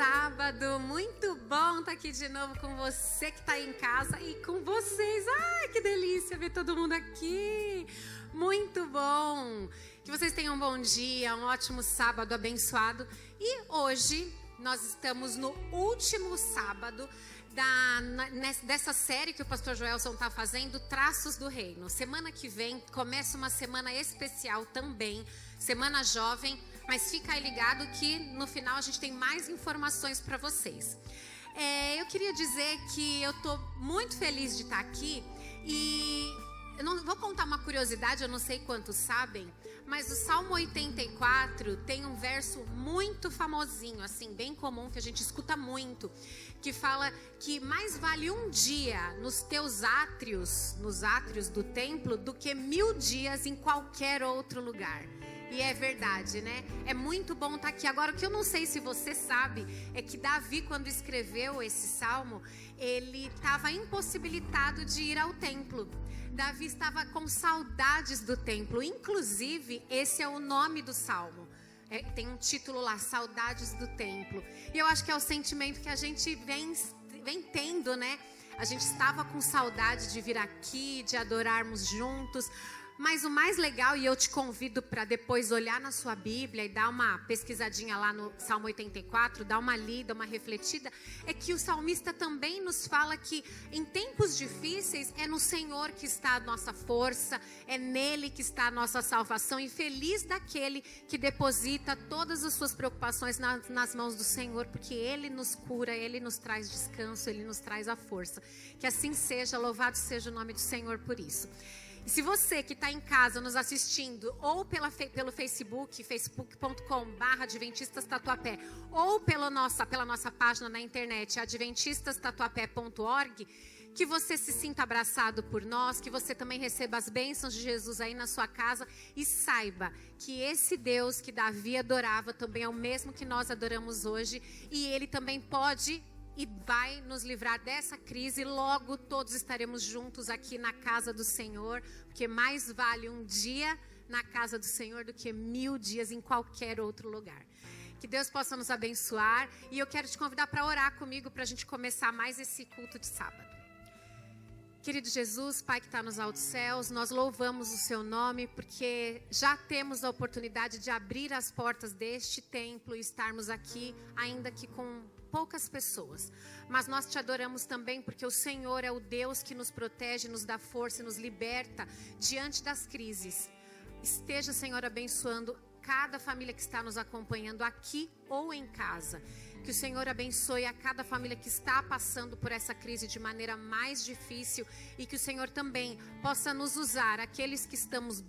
sábado, muito bom estar aqui de novo com você que está aí em casa e com vocês. Ai, que delícia ver todo mundo aqui, muito bom. Que vocês tenham um bom dia, um ótimo sábado abençoado. E hoje nós estamos no último sábado dessa série que o pastor Joelson está fazendo, Traços do Reino. Semana que vem começa uma semana especial também, Semana Jovem, mas fica aí ligado que no final a gente tem mais informações para vocês. Eu queria dizer que eu estou muito feliz de estar aqui e eu não vou contar uma curiosidade, eu não sei quantos sabem, mas o Salmo 84 tem um verso muito famosinho, assim, bem comum, que a gente escuta muito, que fala que mais vale um dia nos teus átrios, nos átrios do templo, do que 1000 dias em qualquer outro lugar. E é verdade, né? É muito bom estar aqui. Agora, o que eu não sei se você sabe é que Davi, quando escreveu esse salmo, ele estava impossibilitado de ir ao templo. Davi estava com saudades do templo. Inclusive, esse é o nome do salmo. Tem um título lá, Saudades do Templo. E eu acho que é o sentimento que a gente vem tendo, né? A gente estava com saudade de vir aqui, de adorarmos juntos. Mas o mais legal, e eu te convido para depois olhar na sua Bíblia e dar uma pesquisadinha lá no Salmo 84, dar uma lida, uma refletida, é que o salmista também nos fala que em tempos difíceis é no Senhor que está a nossa força, é nele que está a nossa salvação, e feliz daquele que deposita todas as suas preocupações nas mãos do Senhor, porque Ele nos cura, Ele nos traz descanso, Ele nos traz a força. Que assim seja, louvado seja o nome do Senhor por isso. E se você que está em casa nos assistindo, ou pelo Facebook, facebook.com/adventistastatuapé, ou pela nossa página na internet, adventistastatuapé.org, que você se sinta abraçado por nós, que você também receba as bênçãos de Jesus aí na sua casa e saiba que esse Deus que Davi adorava também é o mesmo que nós adoramos hoje e Ele também pode e vai nos livrar dessa crise. Logo todos estaremos juntos aqui na casa do Senhor, porque mais vale um dia na casa do Senhor do que 1000 dias em qualquer outro lugar. Que Deus possa nos abençoar e eu quero te convidar para orar comigo para a gente começar mais esse culto de sábado. Querido Jesus, Pai que está nos altos céus, nós louvamos o Seu nome porque já temos a oportunidade de abrir as portas deste templo e estarmos aqui, ainda que com poucas pessoas, mas nós te adoramos também porque o Senhor é o Deus que nos protege, nos dá força e nos liberta diante das crises. Esteja, Senhor, abençoando cada família que está nos acompanhando aqui ou em casa. Que o Senhor abençoe a cada família que está passando por essa crise de maneira mais difícil e que o Senhor também possa nos usar, aqueles que estamos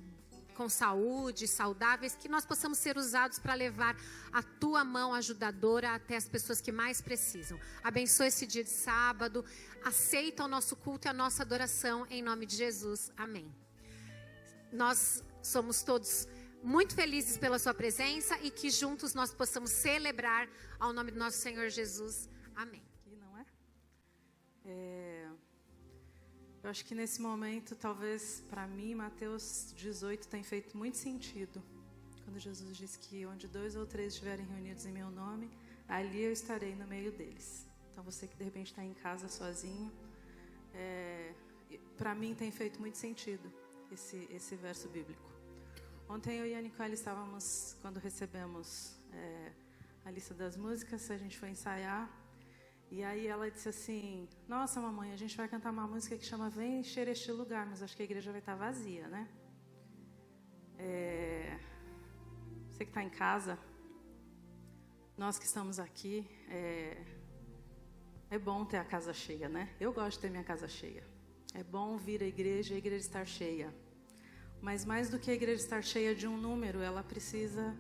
com saúde, saudáveis, que nós possamos ser usados para levar a Tua mão ajudadora até as pessoas que mais precisam. Abençoe esse dia de sábado, aceita o nosso culto e a nossa adoração, em nome de Jesus. Amém. Nós somos todos muito felizes pela Sua presença e que juntos nós possamos celebrar ao nome do nosso Senhor Jesus. Amém. E não é? Eu acho que nesse momento, talvez para mim, Mateus 18 tem feito muito sentido. Quando Jesus diz que onde 2 ou 3 estiverem reunidos em meu nome, ali eu estarei no meio deles. Então você que de repente está em casa sozinho, para mim tem feito muito sentido esse verso bíblico. Ontem eu e a Nicole estávamos, quando recebemos a lista das músicas, a gente foi ensaiar. E aí ela disse assim, nossa mamãe, a gente vai cantar uma música que chama Vem Encher Este Lugar, mas acho que a igreja vai estar vazia, né? Você que está em casa, nós que estamos aqui, é bom ter a casa cheia, né? Eu gosto de ter minha casa cheia. É bom vir à igreja e a igreja estar cheia. Mas mais do que a igreja estar cheia de um número, ela precisa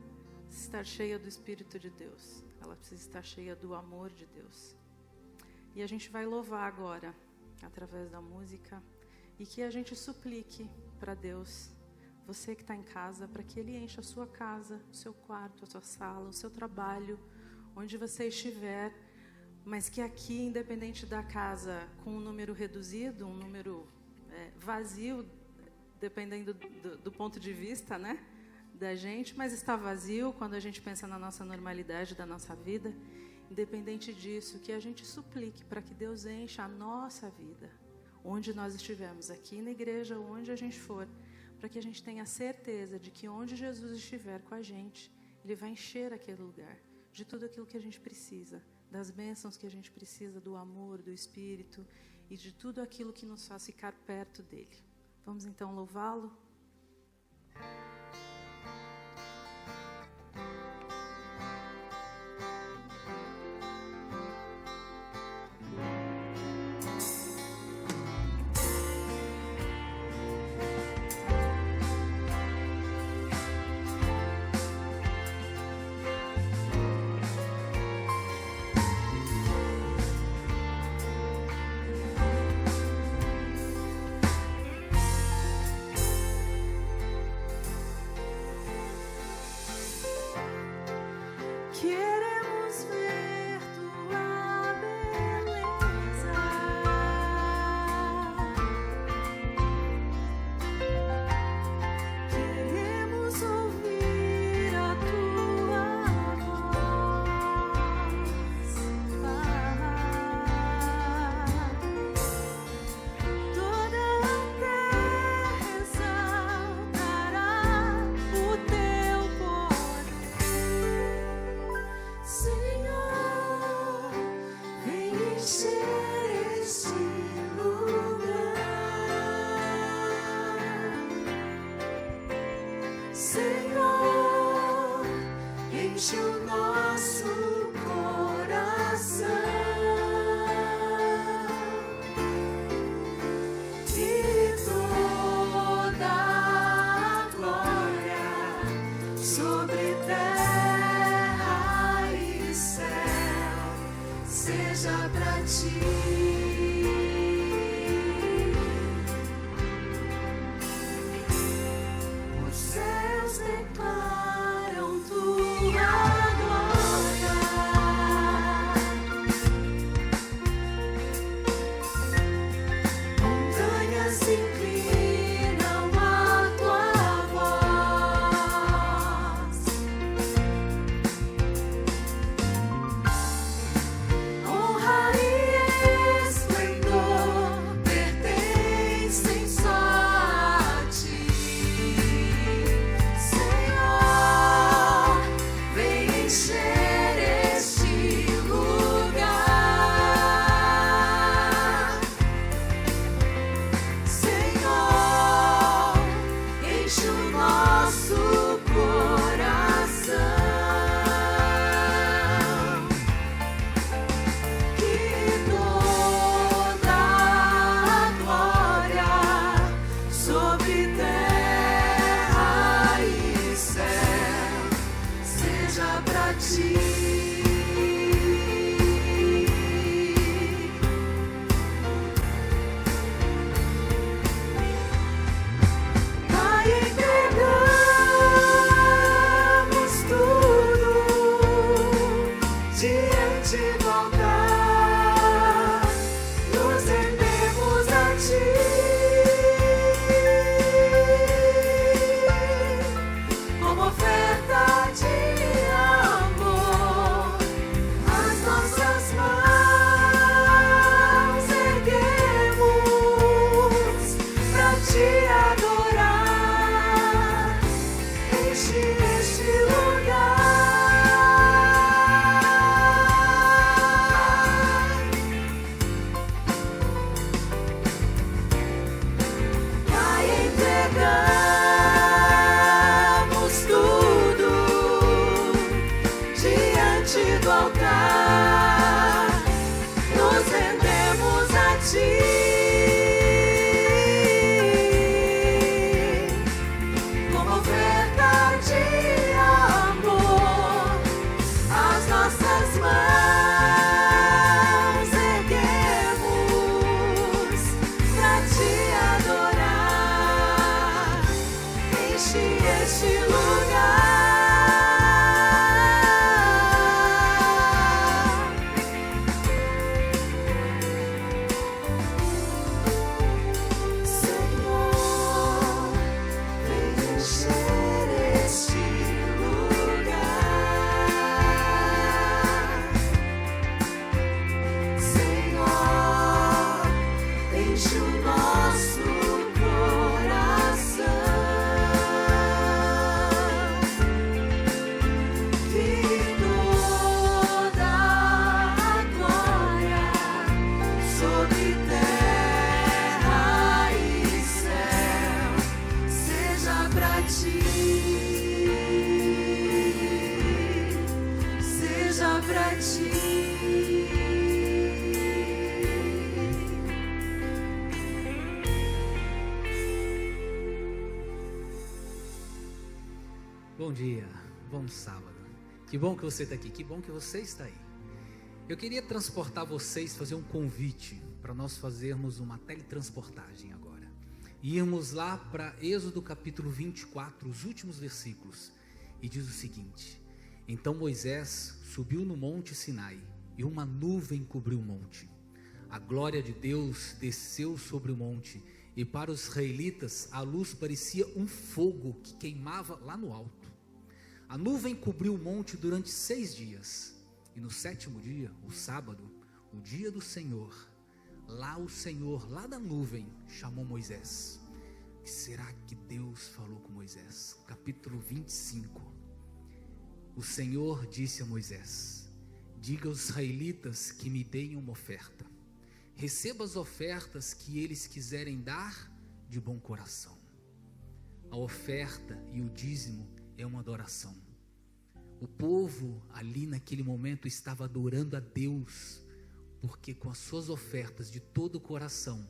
estar cheia do Espírito de Deus. Ela precisa estar cheia do amor de Deus. E a gente vai louvar agora, através da música, e que a gente suplique para Deus, você que está em casa, para que Ele encha a sua casa, o seu quarto, a sua sala, o seu trabalho, onde você estiver, mas que aqui, independente da casa, com um número reduzido, um número vazio, dependendo do ponto de vista, né, da gente, mas está vazio quando a gente pensa na nossa normalidade, da nossa vida, Independente disso, que a gente suplique para que Deus encha a nossa vida, onde nós estivermos, aqui na igreja, onde a gente for, para que a gente tenha certeza de que onde Jesus estiver com a gente, Ele vai encher aquele lugar de tudo aquilo que a gente precisa, das bênçãos que a gente precisa, do amor, do Espírito e de tudo aquilo que nos faz ficar perto dEle. Vamos então louvá-lo? Bom dia, bom sábado. Que bom que você está aqui, que bom que você está aí. Eu queria transportar vocês, fazer um convite para nós fazermos uma teletransportagem agora. Irmos lá para Êxodo capítulo 24, os últimos versículos. E diz o seguinte: então Moisés subiu no monte Sinai e uma nuvem cobriu o monte. A glória de Deus desceu sobre o monte e para os israelitas a luz parecia um fogo que queimava lá no alto. A nuvem cobriu o monte durante 6 dias. E no 7º dia, o sábado, o dia do Senhor, o Senhor, lá da nuvem, chamou Moisés. O que será que Deus falou com Moisés? Capítulo 25. O Senhor disse a Moisés: diga aos israelitas que me deem uma oferta. Receba as ofertas que eles quiserem dar de bom coração. A oferta e o dízimo é uma adoração. O povo ali naquele momento estava adorando a Deus, porque com as suas ofertas de todo o coração,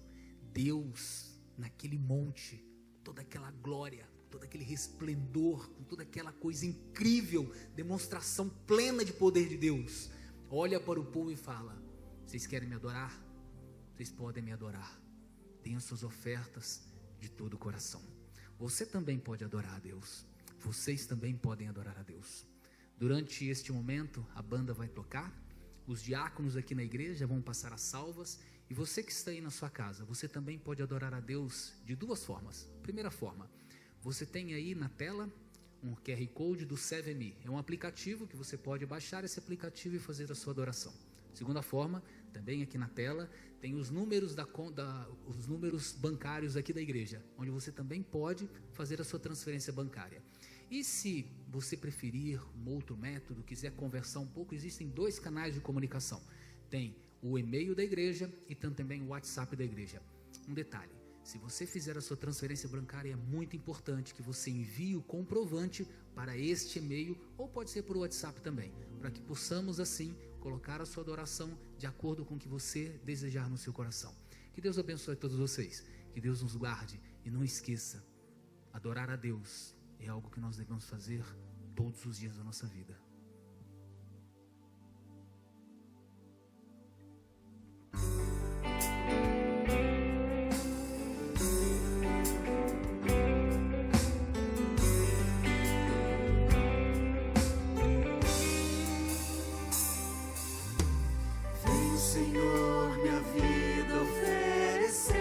Deus naquele monte, toda aquela glória, todo aquele resplendor, com toda aquela coisa incrível, demonstração plena de poder de Deus, olha para o povo e fala: vocês querem me adorar? Vocês podem me adorar. Tenham suas ofertas de todo o coração. Você também pode adorar a Deus. Vocês também podem adorar a Deus. Durante este momento, a banda vai tocar. Os diáconos aqui na igreja vão passar as salvas. E você que está aí na sua casa, você também pode adorar a Deus de 2 formas. Primeira forma, você tem aí na tela um QR Code do 7Me. É um aplicativo que você pode baixar esse aplicativo e fazer a sua adoração. Segunda forma, também aqui na tela, tem os números, os números bancários aqui da igreja, onde você também pode fazer a sua transferência bancária. E se você preferir um outro método, quiser conversar um pouco, existem 2 canais de comunicação. Tem o e-mail da igreja e também o WhatsApp da igreja. Um detalhe: se você fizer a sua transferência bancária, é muito importante que você envie o comprovante para este e-mail, ou pode ser por WhatsApp também, para que possamos assim colocar a sua adoração de acordo com o que você desejar no seu coração. Que Deus abençoe todos vocês, que Deus nos guarde, e não esqueça, adorar a Deus é algo que nós devemos fazer todos os dias da nossa vida. Senhor, minha vida oferecer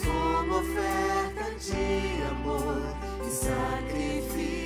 como oferta de amor e sacrifício.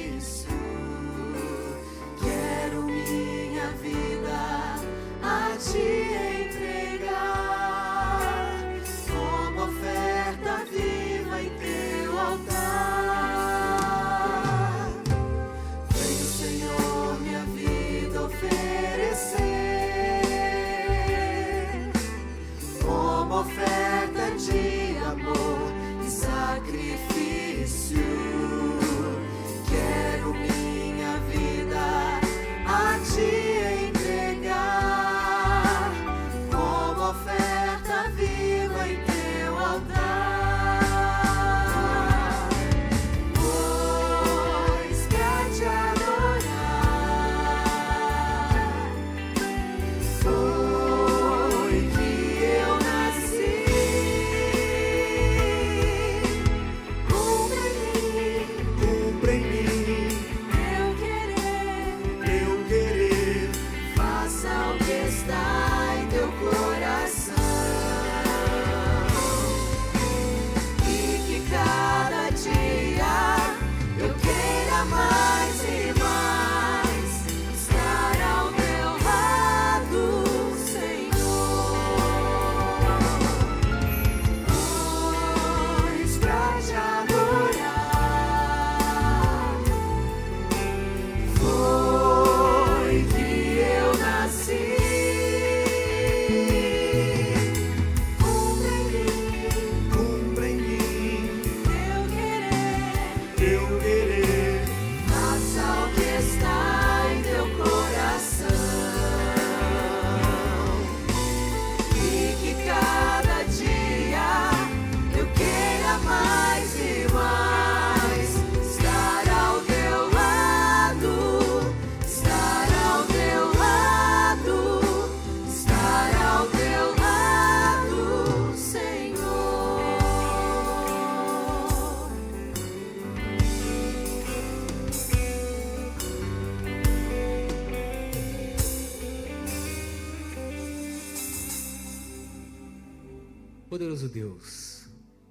Poderoso Deus,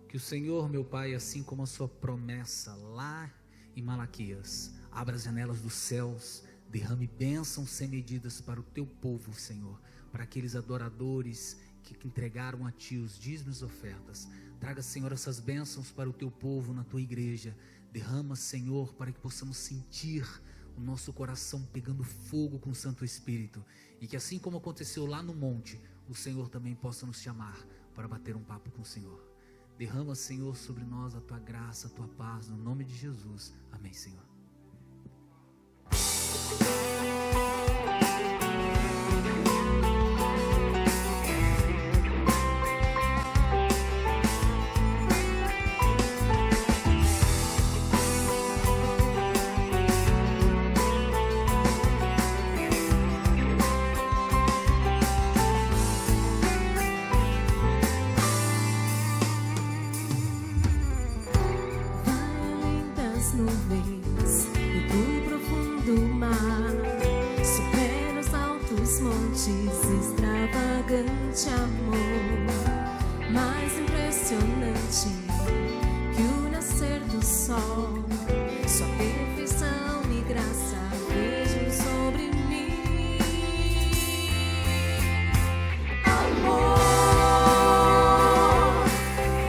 que o Senhor, meu Pai, assim como a sua promessa lá em Malaquias, abra as janelas dos céus, derrame bênçãos sem medidas para o teu povo, Senhor, para aqueles adoradores que entregaram a ti os dízimos e ofertas. Traga, Senhor, essas bênçãos para o teu povo na tua igreja. Derrama, Senhor, para que possamos sentir o nosso coração pegando fogo com o Santo Espírito, e que assim como aconteceu lá no monte, o Senhor também possa nos chamar para bater um papo com o Senhor. Derrama, Senhor, sobre nós a tua graça, a tua paz, no nome de Jesus. Amém, Senhor. Nuvens e do profundo mar, supera os altos montes, extravagante amor, mais impressionante que o nascer do sol, sua perfeição e graça vejo sobre mim. Amor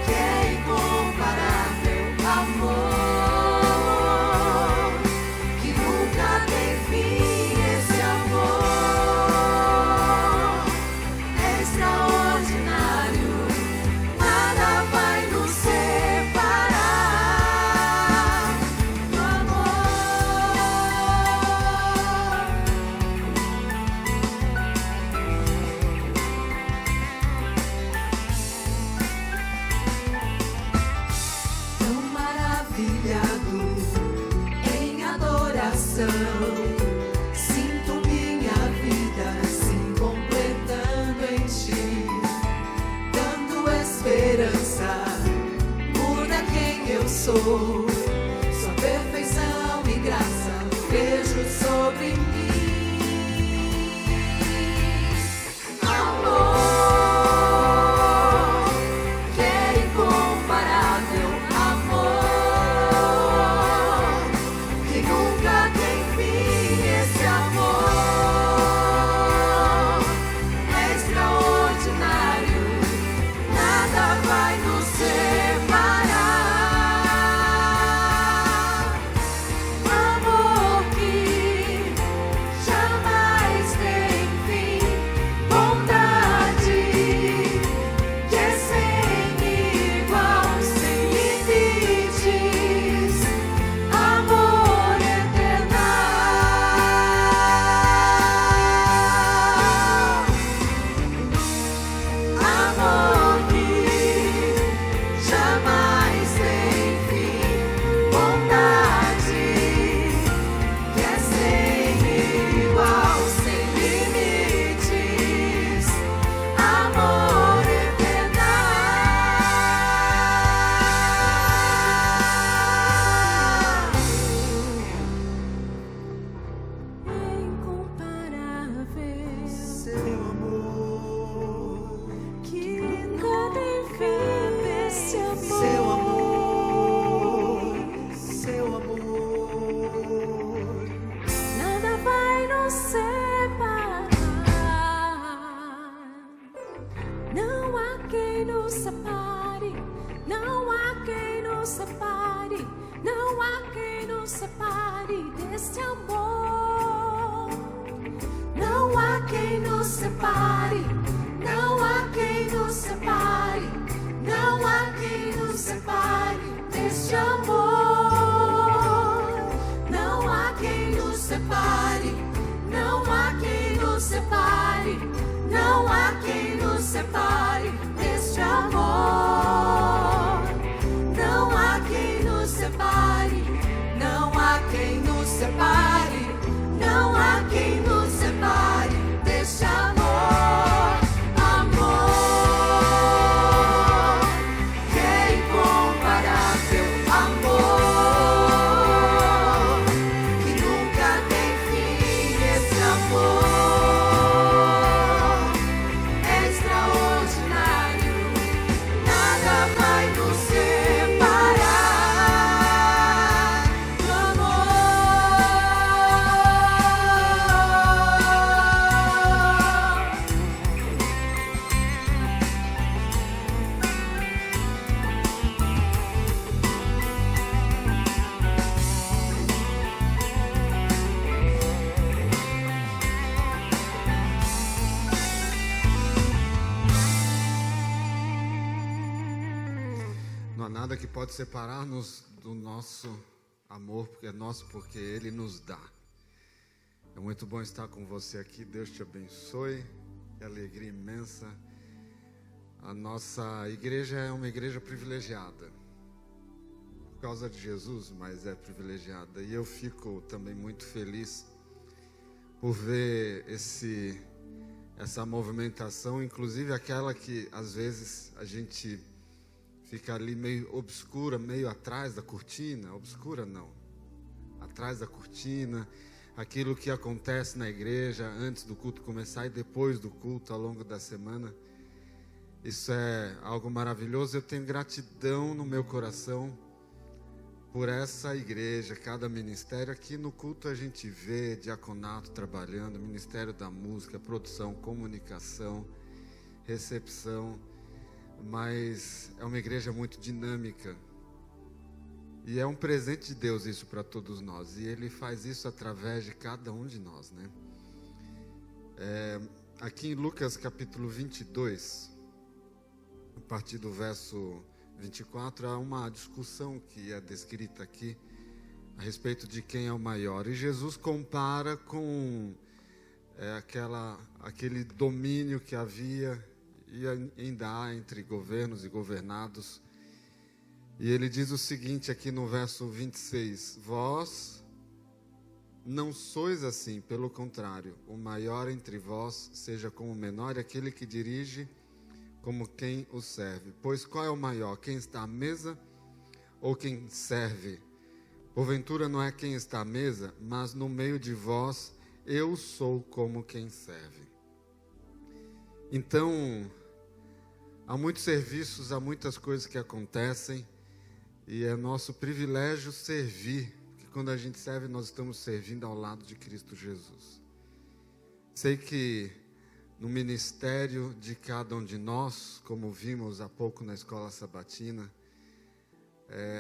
que é incomparável, amor sinto minha vida se completando em ti, dando esperança, muda quem eu sou, sua perfeição e graça vejo sobre mim. Amor que é incomparável, amor que nunca tem fim, esse amor é extraordinário, nada vai nos separar. Amor que jamais tem fim, bondade que é sem igual, sem limites, amor amor que jamais tem fim, bondade que é sem igual, sem limites, amor eterno. Incomparável, Seu amor, que nunca tem fim, esse amor. seu amor, Nada vai nos separar. Não há quem nos separe. Não há quem nos separe. Não há quem nos separe deste amor. Não há quem nos separe. Não há quem nos separe. Não há quem nos separe deste amor. Não há quem nos separe. Não há quem nos separe. Não há quem nos separe deste amor. Não há quem nos separe. Não há quem nos separe. Não há quem nos separe deste amor. Amor que é incomparável, amor que nunca tem fim, esse amor é extraordinário. nada que pode separar-nos do nosso amor, porque é nosso, porque Ele nos dá. É muito bom estar com você aqui, Deus te abençoe, que alegria imensa. A nossa igreja é uma igreja privilegiada, por causa de Jesus, mas é privilegiada. E eu fico também muito feliz por ver essa movimentação, inclusive aquela que às vezes a gente fica ali meio obscura, meio atrás da cortina. Obscura não, atrás da cortina, aquilo que acontece na igreja antes do culto começar e depois do culto, ao longo da semana. Isso é algo maravilhoso. Eu tenho gratidão no meu coração por essa igreja, cada ministério. Aqui no culto a gente vê diaconato trabalhando, Ministério da Música, produção, comunicação, recepção, mas é uma igreja muito dinâmica. E é um presente de Deus isso para todos nós. E Ele faz isso através de cada um de nós, né? Aqui em Lucas capítulo 22, a partir do verso 24, há uma discussão que é descrita aqui a respeito de quem é o maior. E Jesus compara com aquele domínio que havia e ainda há entre governos e governados. E ele diz o seguinte aqui no verso 26: vós não sois assim, pelo contrário, o maior entre vós seja como o menor, e aquele que dirige como quem o serve. Pois qual é o maior, quem está à mesa ou quem serve? Porventura não é quem está à mesa, mas no meio de vós eu sou como quem serve. Então, há muitos serviços, há muitas coisas que acontecem, e é nosso privilégio servir, porque quando a gente serve, nós estamos servindo ao lado de Cristo Jesus. Sei que no ministério de cada um de nós, como vimos há pouco na escola sabatina,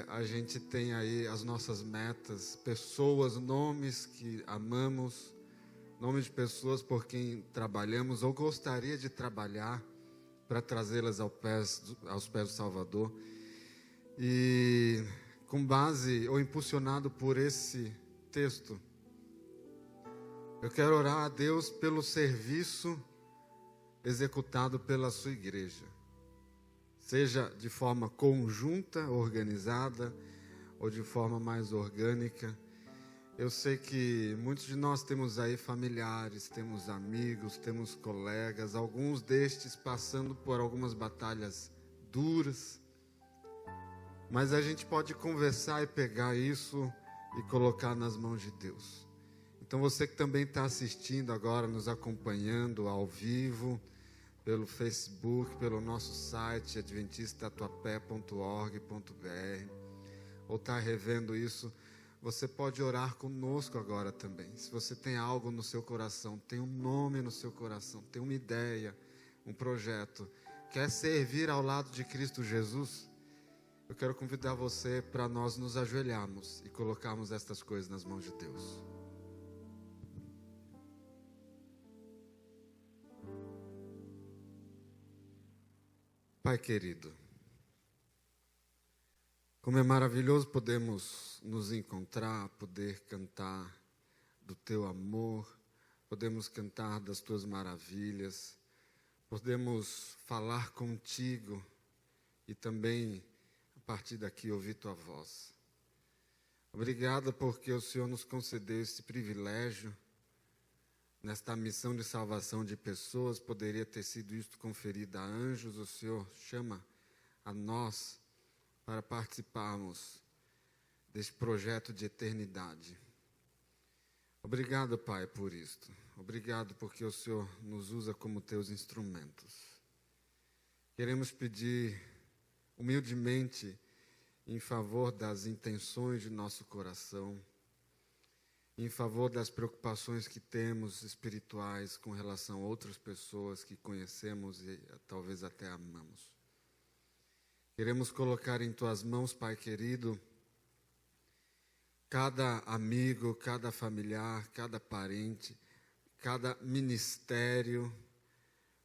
a gente tem aí as nossas metas, pessoas, nomes que amamos, nomes de pessoas por quem trabalhamos ou gostaria de trabalhar para trazê-las aos pés do Salvador. E com base ou impulsionado por esse texto, eu quero orar a Deus pelo serviço executado pela sua igreja, seja de forma conjunta, organizada, ou de forma mais orgânica. Eu sei que muitos de nós temos aí familiares, temos amigos, temos colegas, alguns destes passando por algumas batalhas duras, mas a gente pode conversar e pegar isso e colocar nas mãos de Deus. Então você que também está assistindo agora, nos acompanhando ao vivo, pelo Facebook, pelo nosso site adventistatuapé.org.br, ou está revendo isso, você pode orar conosco agora também. Se você tem algo no seu coração, tem um nome no seu coração, tem uma ideia, um projeto, quer servir ao lado de Cristo Jesus, eu quero convidar você para nós nos ajoelharmos e colocarmos estas coisas nas mãos de Deus. Pai querido, como é maravilhoso podermos nos encontrar, poder cantar do Teu amor, podemos cantar das Tuas maravilhas, podemos falar contigo e também, a partir daqui, ouvir Tua voz. Obrigado porque o Senhor nos concedeu esse privilégio. Nesta missão de salvação de pessoas, poderia ter sido isto conferido a anjos. O Senhor chama a nós para participarmos deste projeto de eternidade. Obrigado, Pai, por isto. Obrigado porque o Senhor nos usa como Teus instrumentos. Queremos pedir humildemente em favor das intenções de nosso coração, em favor das preocupações que temos espirituais com relação a outras pessoas que conhecemos e talvez até amamos. Queremos colocar em Tuas mãos, Pai querido, cada amigo, cada familiar, cada parente, cada ministério,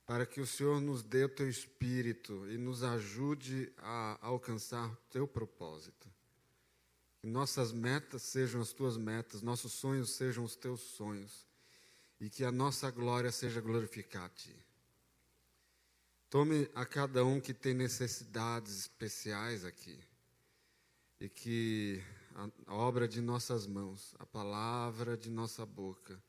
para que o Senhor nos dê o teu espírito e nos ajude a alcançar o teu propósito. Que nossas metas sejam as tuas metas, nossos sonhos sejam os teus sonhos, e que a nossa glória seja glorificar a ti. Tome a cada um que tem necessidades especiais aqui, e que a obra de nossas mãos, a palavra de nossa boca,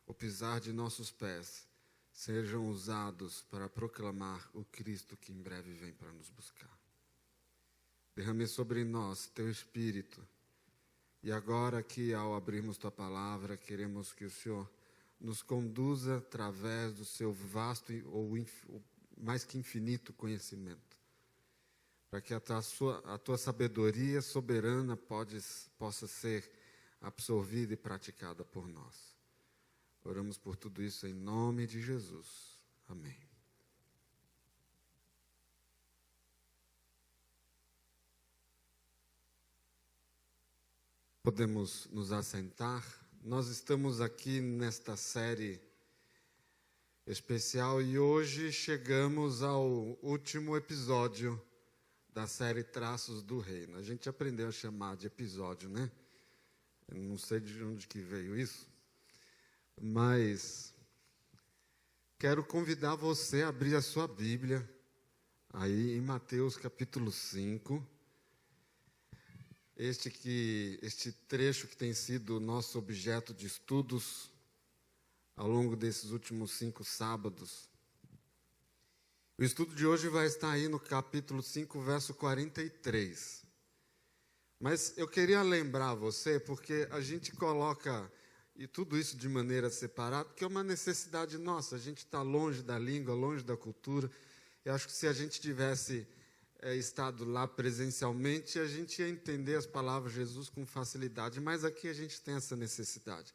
o pisar de nossos pés, sejam usados para proclamar o Cristo que em breve vem para nos buscar. Derrame sobre nós teu Espírito. E agora que ao abrirmos tua palavra, queremos que o Senhor nos conduza através do seu vasto ou mais que infinito conhecimento. Para que a tua sabedoria soberana possa ser absorvida e praticada por nós. Oramos por tudo isso em nome de Jesus. Amém. Podemos nos assentar. Nós estamos aqui nesta série especial e hoje chegamos ao último episódio da série Traços do Reino. A gente aprendeu a chamar de episódio, né? Eu não sei de onde que veio isso, mas quero convidar você a abrir a sua Bíblia aí em Mateus capítulo 5. Este trecho que tem sido nosso objeto de estudos ao longo desses últimos 5 sábados. O estudo de hoje vai estar aí no capítulo 5, verso 43. Mas eu queria lembrar você, porque a gente coloca e tudo isso de maneira separada, porque é uma necessidade nossa. A gente está longe da língua, longe da cultura. Eu acho que se a gente tivesse estado lá presencialmente, a gente ia entender as palavras de Jesus com facilidade, mas aqui a gente tem essa necessidade.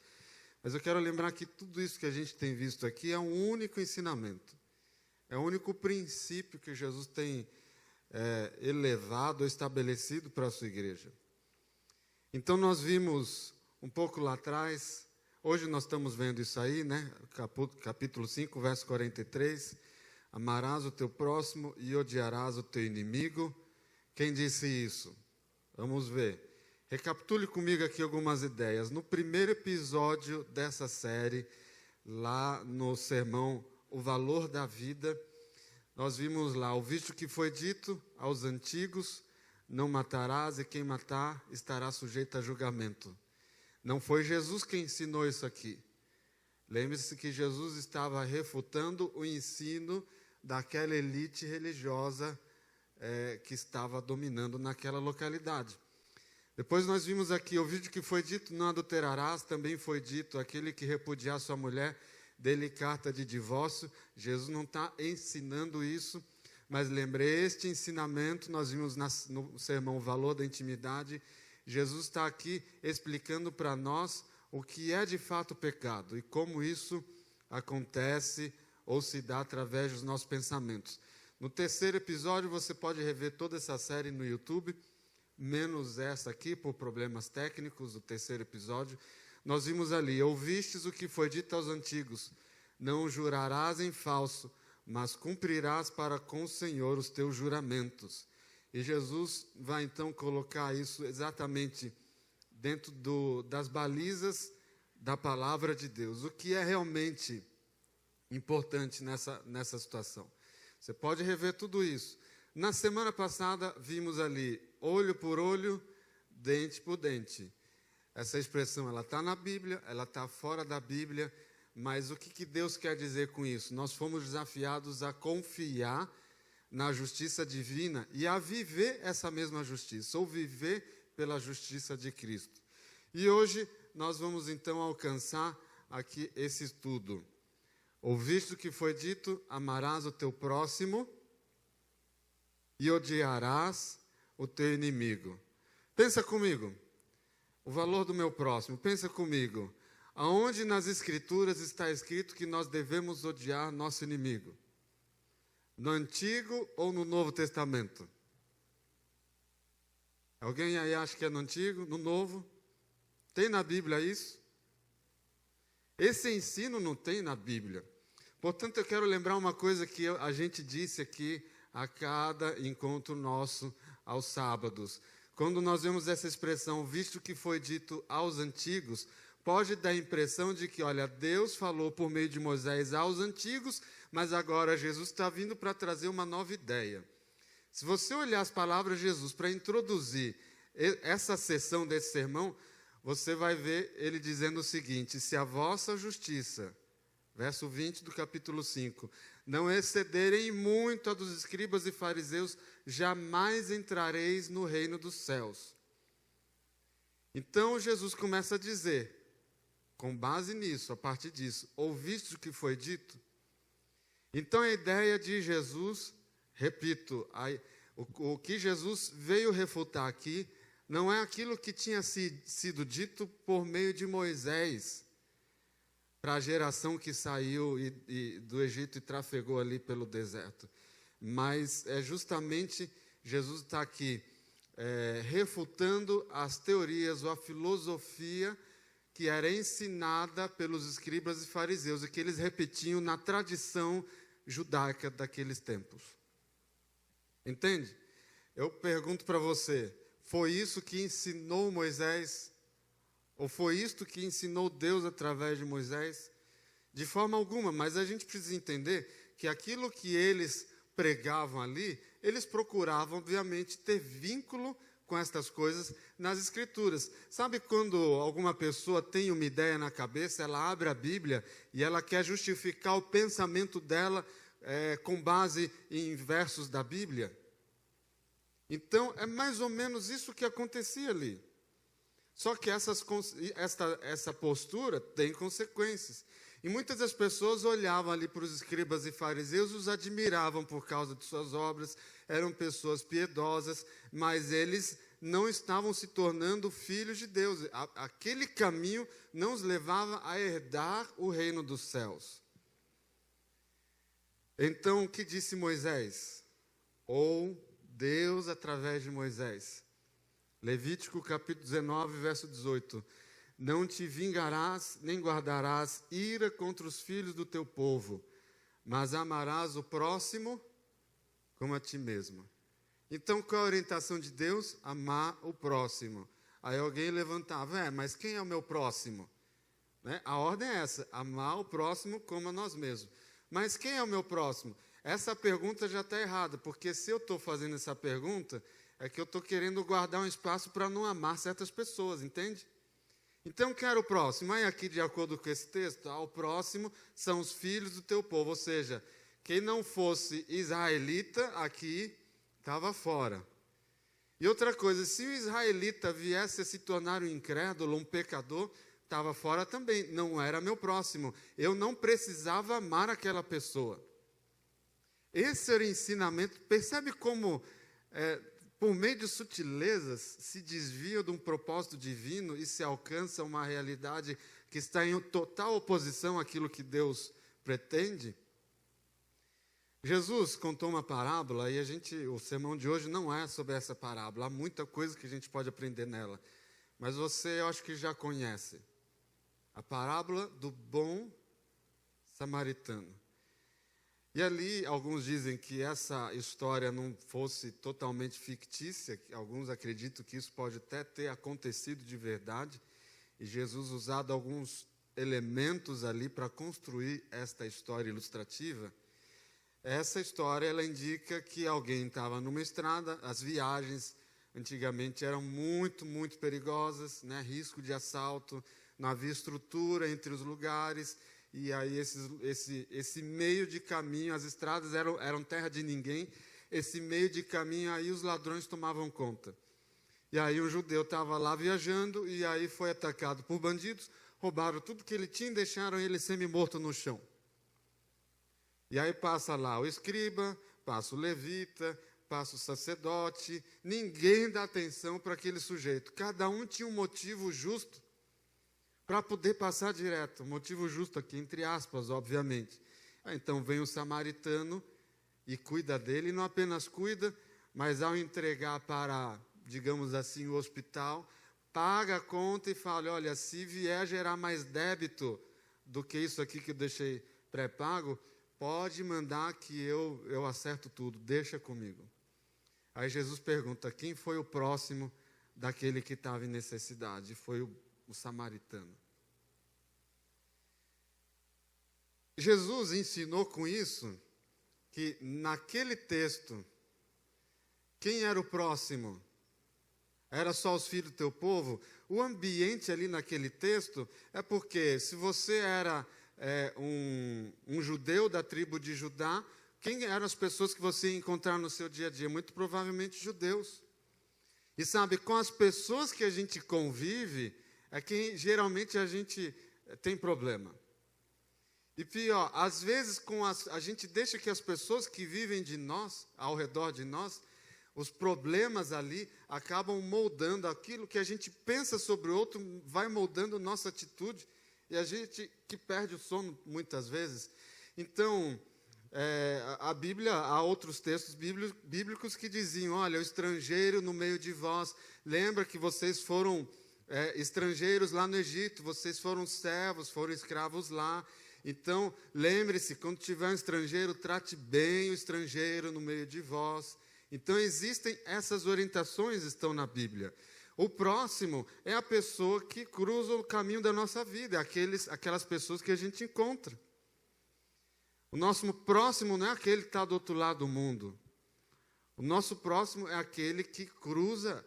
Mas eu quero lembrar que tudo isso que a gente tem visto aqui é um único ensinamento, é o único princípio que Jesus tem elevado, estabelecido para a sua igreja. Então nós vimos um pouco lá atrás, hoje nós estamos vendo isso aí, né? Capítulo 5, verso 43, amarás o teu próximo e odiarás o teu inimigo. Quem disse isso? Vamos ver. Recapitule comigo aqui algumas ideias. No primeiro episódio dessa série, lá no sermão O Valor da Vida, nós vimos lá, o visto que foi dito aos antigos, não matarás e quem matar estará sujeito a julgamento. Não foi Jesus quem ensinou isso aqui. Lembre-se que Jesus estava refutando o ensino daquela elite religiosa que estava dominando naquela localidade. Depois nós vimos aqui, o vídeo que foi dito, não adulterarás, também foi dito, aquele que repudiar sua mulher, dê-lhe carta de divórcio. Jesus não está ensinando isso, mas lembrei, este ensinamento, nós vimos no sermão O Valor da Intimidade, Jesus está aqui explicando para nós o que é de fato pecado e como isso acontece ou se dá através dos nossos pensamentos. No terceiro episódio, você pode rever toda essa série no YouTube, menos essa aqui, por problemas técnicos, o terceiro episódio. Nós vimos ali, ouvistes o que foi dito aos antigos, não jurarás em falso, mas cumprirás para com o Senhor os teus juramentos. E Jesus vai então colocar isso exatamente dentro das balizas da palavra de Deus. O que é realmente importante nessa situação? Você pode rever tudo isso. Na semana passada, vimos ali, olho por olho, dente por dente. Essa expressão, ela está na Bíblia, ela está fora da Bíblia, mas o que Deus quer dizer com isso? Nós fomos desafiados a confiar na justiça divina e a viver essa mesma justiça, ou viver pela justiça de Cristo. E hoje nós vamos então alcançar aqui esse estudo. Ouviste o que foi dito, amarás o teu próximo e odiarás o teu inimigo. Pensa comigo, o valor do meu próximo, pensa comigo, aonde nas Escrituras está escrito que nós devemos odiar nosso inimigo? No Antigo ou no Novo Testamento? Alguém aí acha que é no Antigo, no Novo? Tem na Bíblia isso? Esse ensino não tem na Bíblia. Portanto, eu quero lembrar uma coisa que a gente disse aqui a cada encontro nosso aos sábados. Quando nós vemos essa expressão, visto que foi dito aos antigos, pode dar a impressão de que, olha, Deus falou por meio de Moisés aos antigos, mas agora Jesus está vindo para trazer uma nova ideia. Se você olhar as palavras de Jesus para introduzir essa sessão desse sermão, você vai ver ele dizendo o seguinte: se a vossa justiça, verso 20 do capítulo 5, não excederem muito a dos escribas e fariseus, jamais entrareis no reino dos céus. Então Jesus começa a dizer, com base nisso, a partir disso, ouviste o que foi dito? Então a ideia de Jesus, repito, o que Jesus veio refutar aqui, não é aquilo que tinha sido dito por meio de Moisés, para a geração que saiu do Egito e trafegou ali pelo deserto. Mas é justamente, Jesus está aqui refutando as teorias ou a filosofia que era ensinada pelos escribas e fariseus, e que eles repetiam na tradição judaica daqueles tempos. Entende? Eu pergunto para você, foi isso que ensinou Moisés? Ou foi isto que ensinou Deus através de Moisés? De forma alguma, mas a gente precisa entender que aquilo que eles pregavam ali, eles procuravam, obviamente, ter vínculo com estas coisas nas Escrituras. Sabe quando alguma pessoa tem uma ideia na cabeça, ela abre a Bíblia e ela quer justificar o pensamento dela com base em versos da Bíblia? Então, é mais ou menos isso que acontecia ali. Só que essa postura tem consequências. E muitas das pessoas olhavam ali para os escribas e fariseus, os admiravam por causa de suas obras, eram pessoas piedosas, mas eles não estavam se tornando filhos de Deus. Aquele caminho não os levava a herdar o reino dos céus. Então, o que disse Moisés? Ou Deus através de Moisés. Levítico capítulo 19, verso 18. Não te vingarás, nem guardarás ira contra os filhos do teu povo, mas amarás o próximo como a ti mesmo. Então, qual a orientação de Deus? Amar o próximo. Aí alguém levantava, mas quem é o meu próximo? Né? A ordem é essa, amar o próximo como a nós mesmos. Mas quem é o meu próximo? Essa pergunta já está errada, porque se eu estou fazendo essa pergunta, é que eu estou querendo guardar um espaço para não amar certas pessoas, entende? Então, quem era o próximo? Aí aqui, de acordo com esse texto, o próximo são os filhos do teu povo, ou seja, quem não fosse israelita aqui estava fora. E outra coisa, se o israelita viesse a se tornar um incrédulo, um pecador, estava fora também, não era meu próximo. Eu não precisava amar aquela pessoa. Esse era o ensinamento. Percebe como, por meio de sutilezas, se desvia de um propósito divino e se alcança uma realidade que está em total oposição àquilo que Deus pretende? Jesus contou uma parábola e o sermão de hoje não é sobre essa parábola. Há muita coisa que a gente pode aprender nela. Mas você, eu acho que já conhece. A parábola do bom samaritano. E ali, alguns dizem que essa história não fosse totalmente fictícia, alguns acreditam que isso pode até ter acontecido de verdade, e Jesus usado alguns elementos ali para construir esta história ilustrativa. Essa história, ela indica que alguém estava numa estrada, as viagens antigamente eram muito, muito perigosas, né? Risco de assalto, não havia estrutura entre os lugares. E aí esse meio de caminho, as estradas eram terra de ninguém, esse meio de caminho aí os ladrões tomavam conta. E aí um judeu estava lá viajando e aí foi atacado por bandidos, roubaram tudo que ele tinha e deixaram ele semi-morto no chão. E aí passa lá o escriba, passa o levita, passa o sacerdote, ninguém dá atenção para aquele sujeito. Cada um tinha um motivo justo para poder passar direto, motivo justo aqui, entre aspas, obviamente. Então vem o samaritano e cuida dele, e não apenas cuida, mas ao entregar para, digamos assim, o hospital, paga a conta e fala, olha, se vier gerar mais débito do que isso aqui que eu deixei pré-pago, pode mandar que eu acerto tudo, deixa comigo. Aí Jesus pergunta, quem foi o próximo daquele que estava em necessidade? Foi o samaritano. Jesus ensinou com isso que naquele texto, quem era o próximo? Era só os filhos do teu povo? O ambiente ali naquele texto é porque se você era um judeu da tribo de Judá, quem eram as pessoas que você ia encontrar no seu dia a dia? Muito provavelmente judeus. E sabe, com as pessoas que a gente convive, é que geralmente a gente tem problema. E pior, às vezes a gente deixa que as pessoas que vivem de nós, ao redor de nós, os problemas ali acabam moldando aquilo que a gente pensa sobre o outro, vai moldando nossa atitude, e a gente que perde o sono muitas vezes. Então, a Bíblia, há outros textos bíblicos que diziam, olha, o estrangeiro no meio de vós, lembra que vocês foram estrangeiros lá no Egito, vocês foram servos, foram escravos lá. Então, lembre-se, quando tiver um estrangeiro, trate bem o estrangeiro no meio de vós. Então, existem essas orientações, estão na Bíblia. O próximo é a pessoa que cruza o caminho da nossa vida, aquelas pessoas que a gente encontra. O nosso próximo não é aquele que está do outro lado do mundo. O nosso próximo é aquele que cruza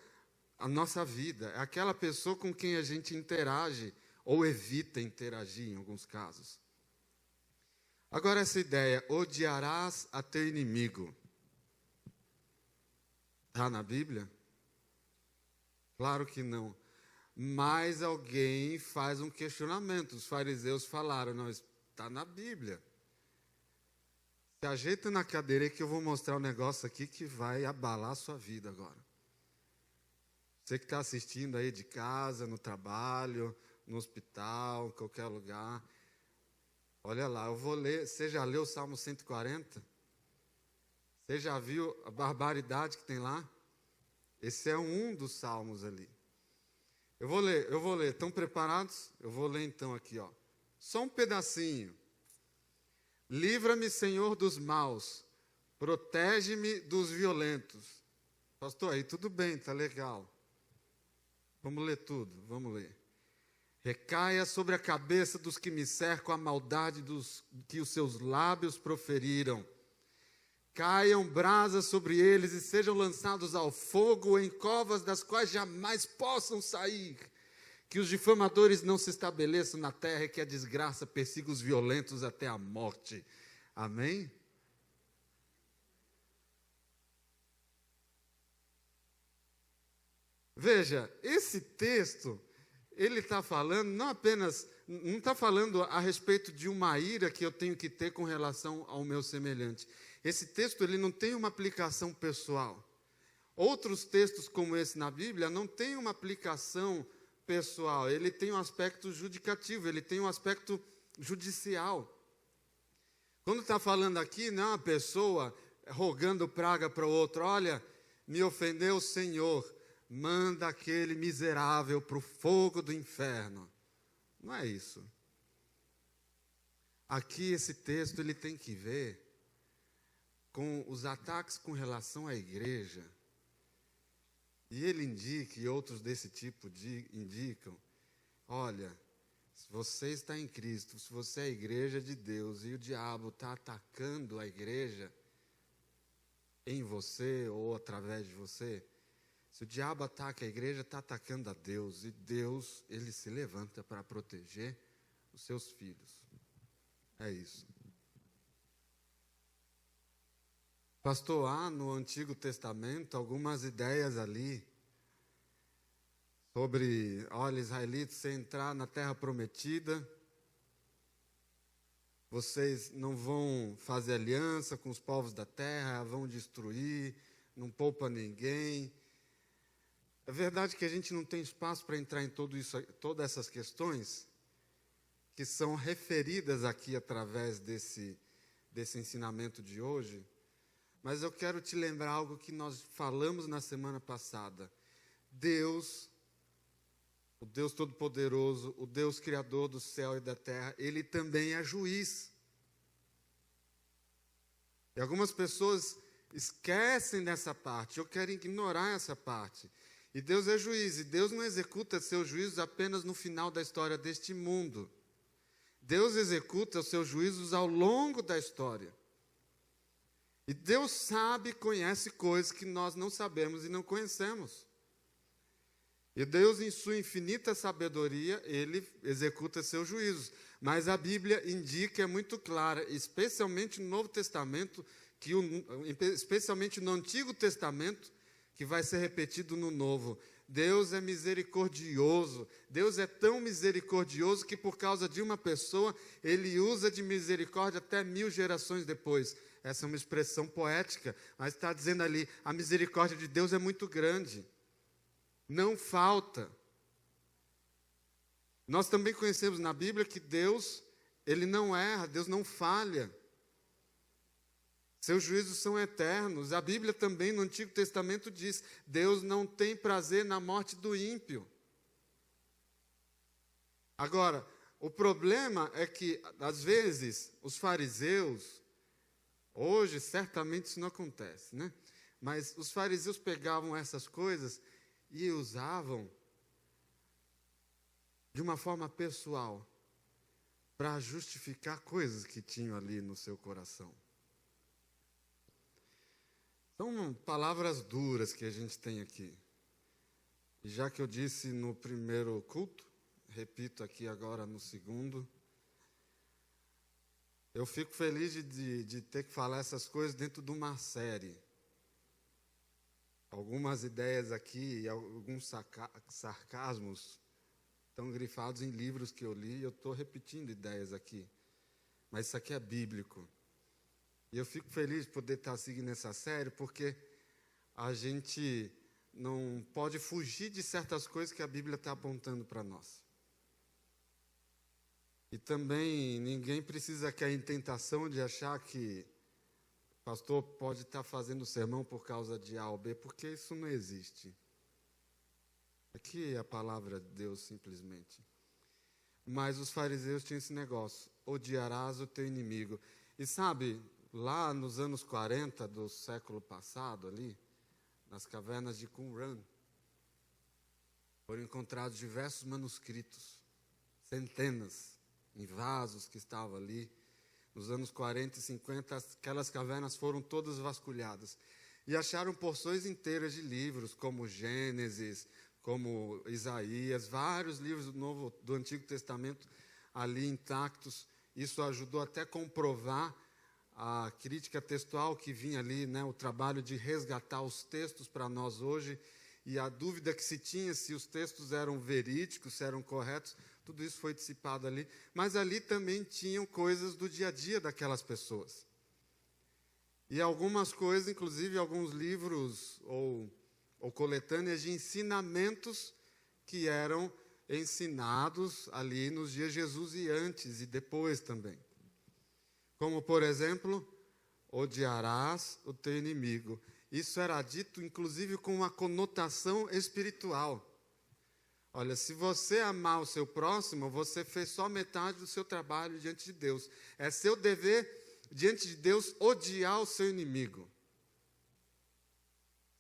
a nossa vida. É aquela pessoa com quem a gente interage ou evita interagir em alguns casos. Agora essa ideia, odiarás a teu inimigo. Está na Bíblia? Claro que não. Mas alguém faz um questionamento. Os fariseus falaram, não, está na Bíblia. Se ajeita na cadeira que eu vou mostrar um negócio aqui que vai abalar a sua vida agora. Você que está assistindo aí de casa, no trabalho, no hospital, em qualquer lugar. Olha lá, eu vou ler. Você já leu o Salmo 140? Você já viu a barbaridade que tem lá? Esse é um dos salmos ali. Eu vou ler. Estão preparados? Eu vou ler então aqui, ó. Só um pedacinho. Livra-me, Senhor, dos maus. Protege-me dos violentos. Pastor, aí tudo bem, tá legal. Vamos ler tudo, vamos ler. Recaia sobre a cabeça dos que me cercam a maldade que os seus lábios proferiram. Caiam brasas sobre eles e sejam lançados ao fogo em covas das quais jamais possam sair. Que os difamadores não se estabeleçam na terra e que a desgraça persiga os violentos até a morte. Amém? Veja, esse texto, ele está falando não está falando a respeito de uma ira que eu tenho que ter com relação ao meu semelhante. Esse texto, ele não tem uma aplicação pessoal. Outros textos como esse na Bíblia não tem uma aplicação pessoal, ele tem um aspecto judicativo, ele tem um aspecto judicial. Quando está falando aqui, não é uma pessoa rogando praga para o outro, olha, me ofendeu o Senhor, manda aquele miserável para o fogo do inferno. Não é isso. Aqui esse texto ele tem que ver com os ataques com relação à igreja. E ele indica, e outros desse tipo indicam, olha, se você está em Cristo, se você é a igreja de Deus e o diabo está atacando a igreja em você ou através de você, se o diabo ataca a igreja, está atacando a Deus. E Deus, ele se levanta para proteger os seus filhos. É isso. Pastor, há no Antigo Testamento algumas ideias ali sobre, olha, israelitas, você entrar na terra prometida, vocês não vão fazer aliança com os povos da terra, vão destruir, não poupa ninguém. É verdade que a gente não tem espaço para entrar em todas essas questões que são referidas aqui através desse ensinamento de hoje. Mas eu quero te lembrar algo que nós falamos na semana passada. Deus, o Deus Todo-Poderoso, o Deus Criador do céu e da terra, Ele também é juiz. E algumas pessoas esquecem dessa parte, ou querem ignorar essa parte. E Deus é juiz, e Deus não executa seus juízos apenas no final da história deste mundo. Deus executa os seus juízos ao longo da história. E Deus sabe e conhece coisas que nós não sabemos e não conhecemos. E Deus, em sua infinita sabedoria, Ele executa seus juízos. Mas a Bíblia indica, é muito clara, especialmente no Novo Testamento, especialmente no Antigo Testamento, que vai ser repetido no Novo. Deus é misericordioso. Deus é tão misericordioso que por causa de uma pessoa, Ele usa de misericórdia até 1000 gerações depois. Essa é uma expressão poética, mas está dizendo ali, a misericórdia de Deus é muito grande. Não falta. Nós também conhecemos na Bíblia que Deus, Ele não erra, Deus não falha. Seus juízos são eternos. A Bíblia também, no Antigo Testamento, diz, Deus não tem prazer na morte do ímpio. Agora, o problema é que, às vezes, os fariseus, hoje certamente isso não acontece, né? Mas os fariseus pegavam essas coisas e usavam de uma forma pessoal para justificar coisas que tinham ali no seu coração. São palavras duras que a gente tem aqui. E já que eu disse no primeiro culto, repito aqui agora no segundo, eu fico feliz de ter que falar essas coisas dentro de uma série. Algumas ideias aqui e alguns sarcasmos estão grifados em livros que eu li e eu estou repetindo ideias aqui. Mas isso aqui é bíblico. E eu fico feliz de poder estar seguindo essa série, porque a gente não pode fugir de certas coisas que a Bíblia está apontando para nós. E também ninguém precisa cair em tentação de achar que o pastor pode estar fazendo sermão por causa de A ou B, porque isso não existe. Aqui é a palavra de Deus, simplesmente. Mas os fariseus tinham esse negócio, odiarás o teu inimigo. E sabe, lá nos anos 40 do século passado, ali, nas cavernas de Qumran, foram encontrados diversos manuscritos, centenas, em vasos que estavam ali. Nos anos 40 e 50, aquelas cavernas foram todas vasculhadas. E acharam porções inteiras de livros, como Gênesis, como Isaías, vários livros do Antigo Testamento ali intactos. Isso ajudou até a comprovar a crítica textual que vinha ali, né, o trabalho de resgatar os textos para nós hoje, e a dúvida que se tinha se os textos eram verídicos, se eram corretos, tudo isso foi dissipado ali. Mas ali também tinham coisas do dia a dia daquelas pessoas. E algumas coisas, inclusive alguns livros ou coletâneas de ensinamentos que eram ensinados ali nos dias de Jesus e antes e depois também. Como, por exemplo, odiarás o teu inimigo. Isso era dito, inclusive, com uma conotação espiritual. Olha, se você amar o seu próximo, você fez só metade do seu trabalho diante de Deus. É seu dever, diante de Deus, odiar o seu inimigo.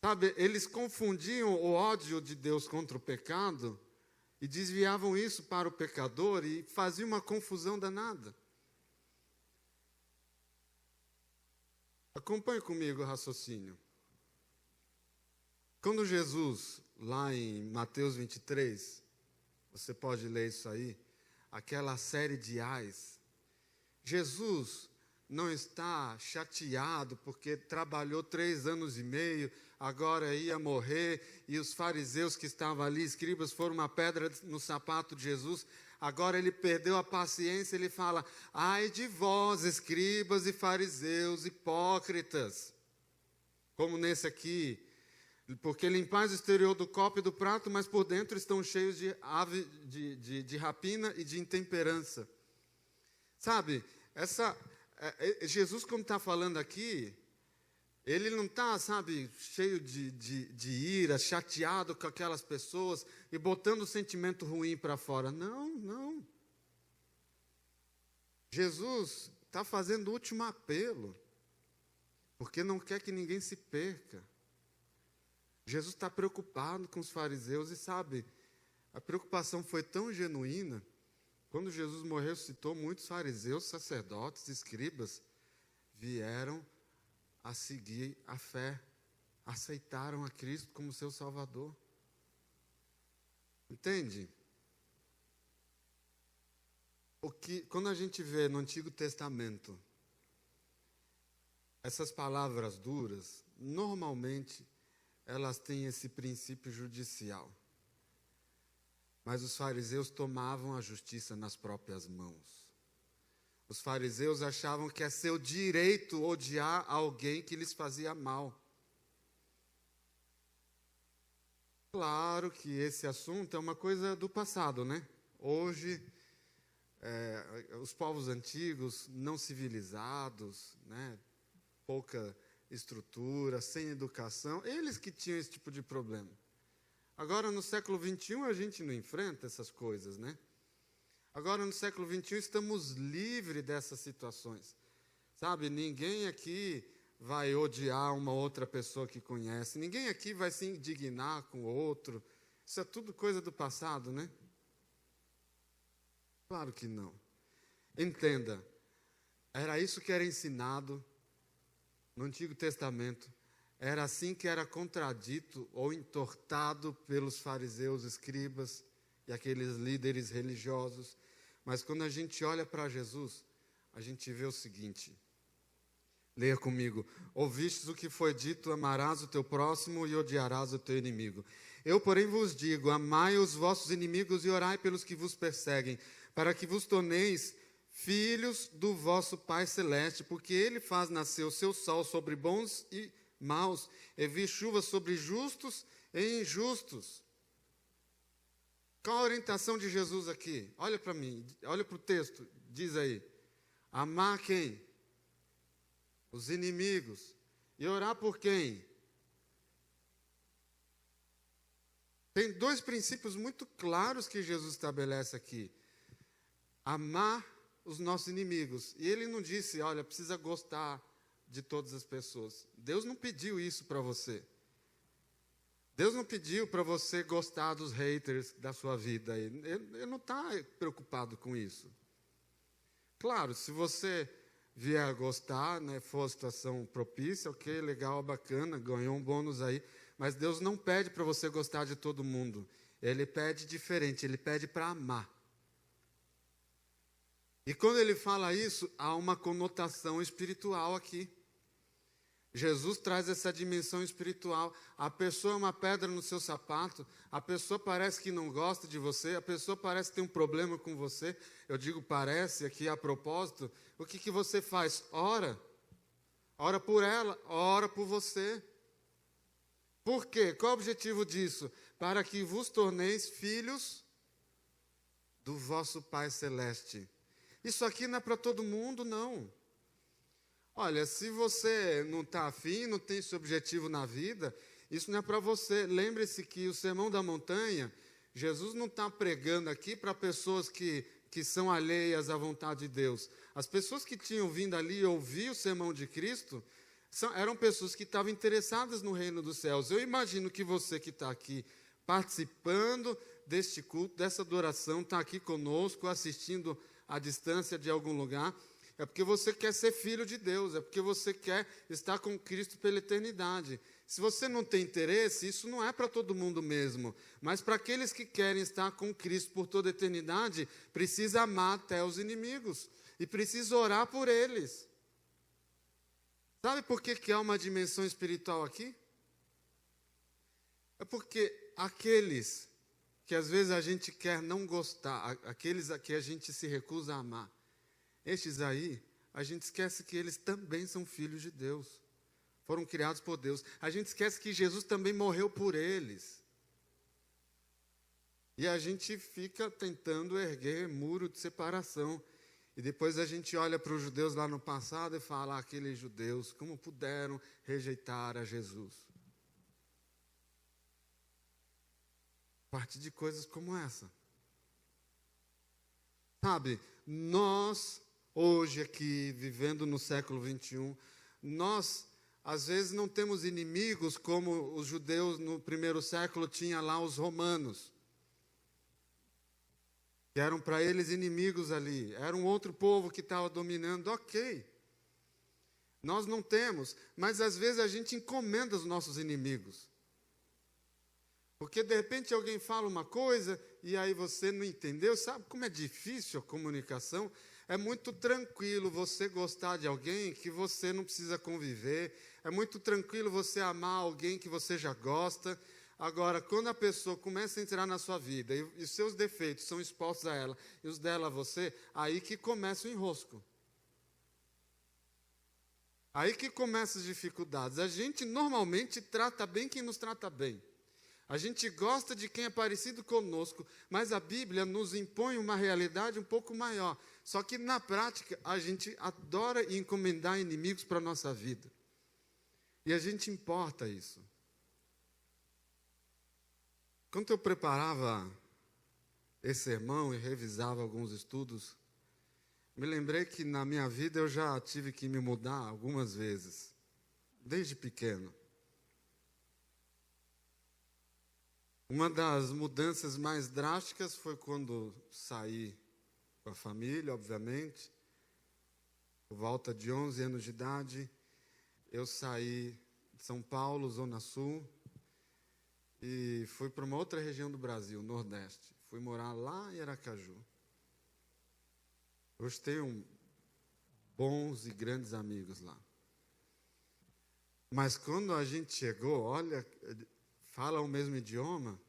Sabe, eles confundiam o ódio de Deus contra o pecado e desviavam isso para o pecador e faziam uma confusão danada. Acompanhe comigo o raciocínio. Quando Jesus, lá em Mateus 23, você pode ler isso aí, aquela série de ais, Jesus não está chateado porque trabalhou 3 anos e meio, agora ia morrer, e os fariseus que estavam ali, escribas, foram uma pedra no sapato de Jesus. Agora ele perdeu a paciência, ele fala, ai de vós, escribas e fariseus, hipócritas, como nesse aqui, porque limpais o exterior do copo e do prato, mas por dentro estão cheios de de rapina e de intemperança. Sabe, Jesus, como está falando aqui, ele não está, sabe, cheio de ira, chateado com aquelas pessoas e botando o sentimento ruim para fora. Não, não. Jesus está fazendo o último apelo. porque não quer que ninguém se perca. Jesus está preocupado com os fariseus e sabe, a preocupação foi tão genuína, quando Jesus morreu, citou muitos fariseus, sacerdotes, escribas, vieram a seguir a fé, aceitaram a Cristo como seu Salvador. Entende? Quando a gente vê no Antigo Testamento essas palavras duras, normalmente elas têm esse princípio judicial. Mas os fariseus tomavam a justiça nas próprias mãos. Os fariseus achavam que é seu direito odiar alguém que lhes fazia mal. Claro que esse assunto é uma coisa do passado, né? Hoje, os povos antigos, não civilizados, né? Pouca estrutura, sem educação, eles que tinham esse tipo de problema. Agora, no século XXI, a gente não enfrenta essas coisas, né? Agora, no século XXI, estamos livres dessas situações. Sabe, ninguém aqui vai odiar uma outra pessoa que conhece. Ninguém aqui vai se indignar com o outro. Isso é tudo coisa do passado, né? Claro que não. Entenda, era isso que era ensinado no Antigo Testamento. Era assim que era contradito ou entortado pelos fariseus, escribas e aqueles líderes religiosos. Mas quando a gente olha para Jesus, a gente vê o seguinte. Leia comigo. Ouvistes o que foi dito, amarás o teu próximo e odiarás o teu inimigo. Eu, porém, vos digo, amai os vossos inimigos e orai pelos que vos perseguem, para que vos torneis filhos do vosso Pai Celeste, porque Ele faz nascer o seu sol sobre bons e maus, e vi chuva sobre justos e injustos. Qual a orientação de Jesus aqui? Olha para mim, olha para o texto, diz aí. Amar quem? Os inimigos. E orar por quem? Tem dois princípios muito claros que Jesus estabelece aqui. Amar os nossos inimigos. E ele não disse, olha, precisa gostar de todas as pessoas. Deus não pediu isso para você. Deus não pediu para você gostar dos haters da sua vida. Ele não está preocupado com isso. Claro, se você vier a gostar, né, for a situação propícia, ok, legal, bacana, ganhou um bônus aí. Mas Deus não pede para você gostar de todo mundo. Ele pede diferente, Ele pede para amar. E quando Ele fala isso, há uma conotação espiritual aqui. Jesus traz essa dimensão espiritual. A pessoa é uma pedra no seu sapato, a pessoa parece que não gosta de você, a pessoa parece ter um problema com você. Eu digo parece aqui a propósito. O que você faz? Ora. Ora por ela, ora por você. Por quê? Qual é o objetivo disso? Para que vos torneis filhos do vosso Pai Celeste. Isso aqui não é para todo mundo, não. Olha, se você não está afim, não tem esse objetivo na vida, isso não é para você. Lembre-se que o Sermão da Montanha, Jesus não está pregando aqui para pessoas que são alheias à vontade de Deus. As pessoas que tinham vindo ali ouvir o sermão de Cristo, eram pessoas que estavam interessadas no reino dos céus. Eu imagino que você que está aqui participando deste culto, dessa adoração, está aqui conosco, assistindo à distância de algum lugar, é porque você quer ser filho de Deus, é porque você quer estar com Cristo pela eternidade. Se você não tem interesse, isso não é para todo mundo mesmo, mas para aqueles que querem estar com Cristo por toda a eternidade, precisa amar até os inimigos e precisa orar por eles. Sabe por que há uma dimensão espiritual aqui? É porque aqueles que às vezes a gente quer não gostar, aqueles a que a gente se recusa a amar, estes aí, a gente esquece que eles também são filhos de Deus. Foram criados por Deus. A gente esquece que Jesus também morreu por eles. E a gente fica tentando erguer muro de separação. E depois a gente olha para os judeus lá no passado e fala, aqueles judeus, como puderam rejeitar a Jesus? A partir de coisas como essa. Sabe, nós, hoje aqui, vivendo no século XXI, nós Às vezes não temos inimigos como os judeus no primeiro século tinham lá os romanos. Que eram para eles inimigos ali. Era um outro povo que estava dominando. Ok. Nós não temos, mas às vezes a gente encomenda os nossos inimigos. Porque de repente alguém fala uma coisa e aí você não entendeu. Sabe como é difícil a comunicação? É muito tranquilo você gostar de alguém que você não precisa conviver. É muito tranquilo você amar alguém que você já gosta. Agora, quando a pessoa começa a entrar na sua vida e os seus defeitos são expostos a ela e os dela a você, aí que começa o enrosco. Aí que começam as dificuldades. A gente normalmente trata bem quem nos trata bem. A gente gosta de quem é parecido conosco, mas a Bíblia nos impõe uma realidade um pouco maior. Só que na prática a gente adora encomendar inimigos para a nossa vida. E a gente importa isso. Quando eu preparava esse sermão e revisava alguns estudos, me lembrei que na minha vida eu já tive que me mudar algumas vezes, desde pequeno. Uma das mudanças mais drásticas foi quando saí com a família, obviamente. Por volta de 11 anos de idade, eu saí de São Paulo, Zona Sul, e fui para uma outra região do Brasil, Nordeste. Fui morar lá em Aracaju. Hoje tenho bons e grandes amigos lá. Mas quando a gente chegou, olha, fala o mesmo idioma,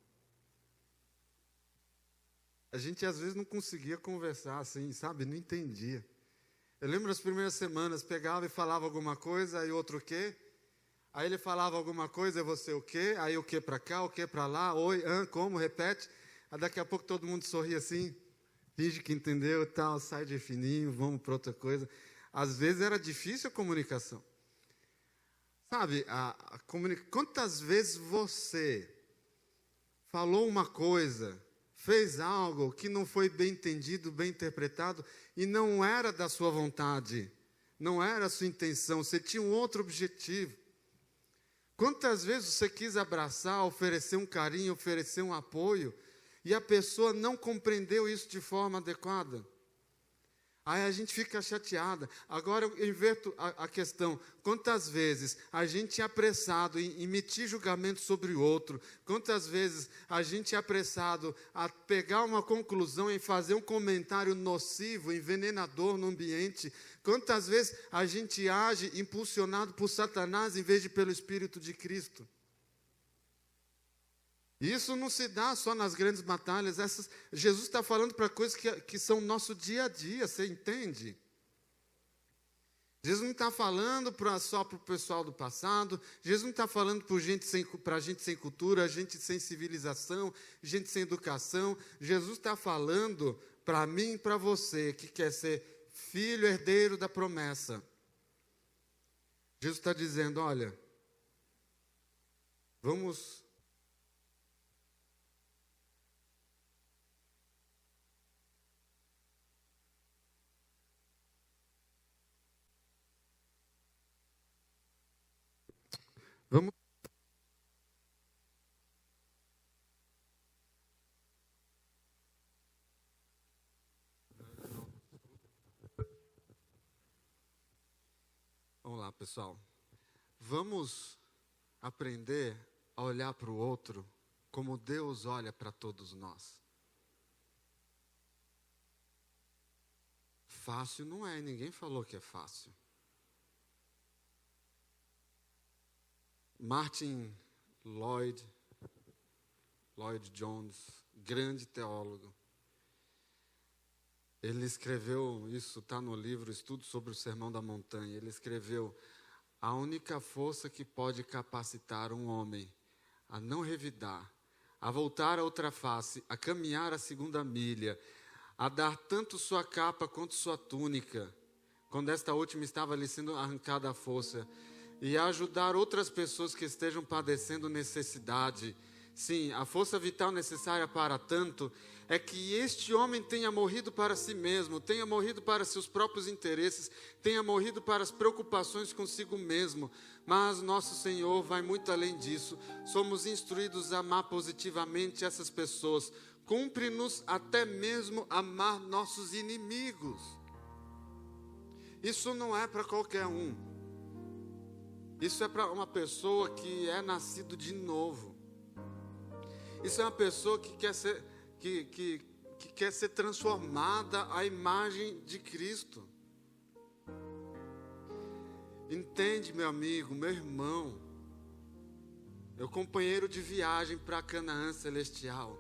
a gente às vezes não conseguia conversar assim, sabe? Não entendia. Eu lembro as primeiras semanas, pegava e falava alguma coisa, aí outro o quê? Aí ele falava alguma coisa, e você o quê? Aí o quê para cá, o quê para lá? Oi, como? Repete. Aí daqui a pouco todo mundo sorri assim, finge que entendeu e tal, sai de fininho, vamos para outra coisa. Às vezes era difícil a comunicação. Sabe, quantas vezes você falou uma coisa, fez algo que não foi bem entendido, bem interpretado, e não era da sua vontade, não era a sua intenção, você tinha um outro objetivo. Quantas vezes você quis abraçar, oferecer um carinho, oferecer um apoio, e a pessoa não compreendeu isso de forma adequada? Aí a gente fica chateada. Agora eu inverto a questão. Quantas vezes a gente é apressado em emitir julgamento sobre o outro? Quantas vezes a gente é apressado a pegar uma conclusão em fazer um comentário nocivo, envenenador no ambiente? Quantas vezes a gente age impulsionado por Satanás em vez de pelo Espírito de Cristo? Isso não se dá só nas grandes batalhas. Jesus está falando para coisas que são nosso dia a dia, você entende? Jesus não está falando só para o pessoal do passado. Jesus não está falando para gente sem cultura, gente sem civilização, gente sem educação. Jesus está falando para mim e para você que quer ser filho, herdeiro da promessa. Jesus está dizendo, olha, vamos Vamos lá, pessoal. Vamos aprender a olhar para o outro como Deus olha para todos nós. Fácil não é, ninguém falou que é fácil. Martin Lloyd Jones, grande teólogo, ele escreveu, isso está no livro Estudo sobre o Sermão da Montanha, ele escreveu: a única força que pode capacitar um homem a não revidar, a voltar a outra face, a caminhar a segunda milha, a dar tanto sua capa quanto sua túnica, quando esta última estava lhe sendo arrancada à força, e a ajudar outras pessoas que estejam padecendo necessidade, sim, a força vital necessária para tanto é que este homem tenha morrido para si mesmo, tenha morrido para seus próprios interesses, tenha morrido para as preocupações consigo mesmo. Mas nosso Senhor vai muito além disso. Somos instruídos a amar positivamente essas pessoas. Cumpre-nos até mesmo amar nossos inimigos. Isso não é para qualquer um. Isso é para uma pessoa que é nascido de novo. Isso é uma pessoa que quer ser, que quer ser transformada à imagem de Cristo. Entende, meu amigo, meu irmão, meu companheiro de viagem para Canaã celestial.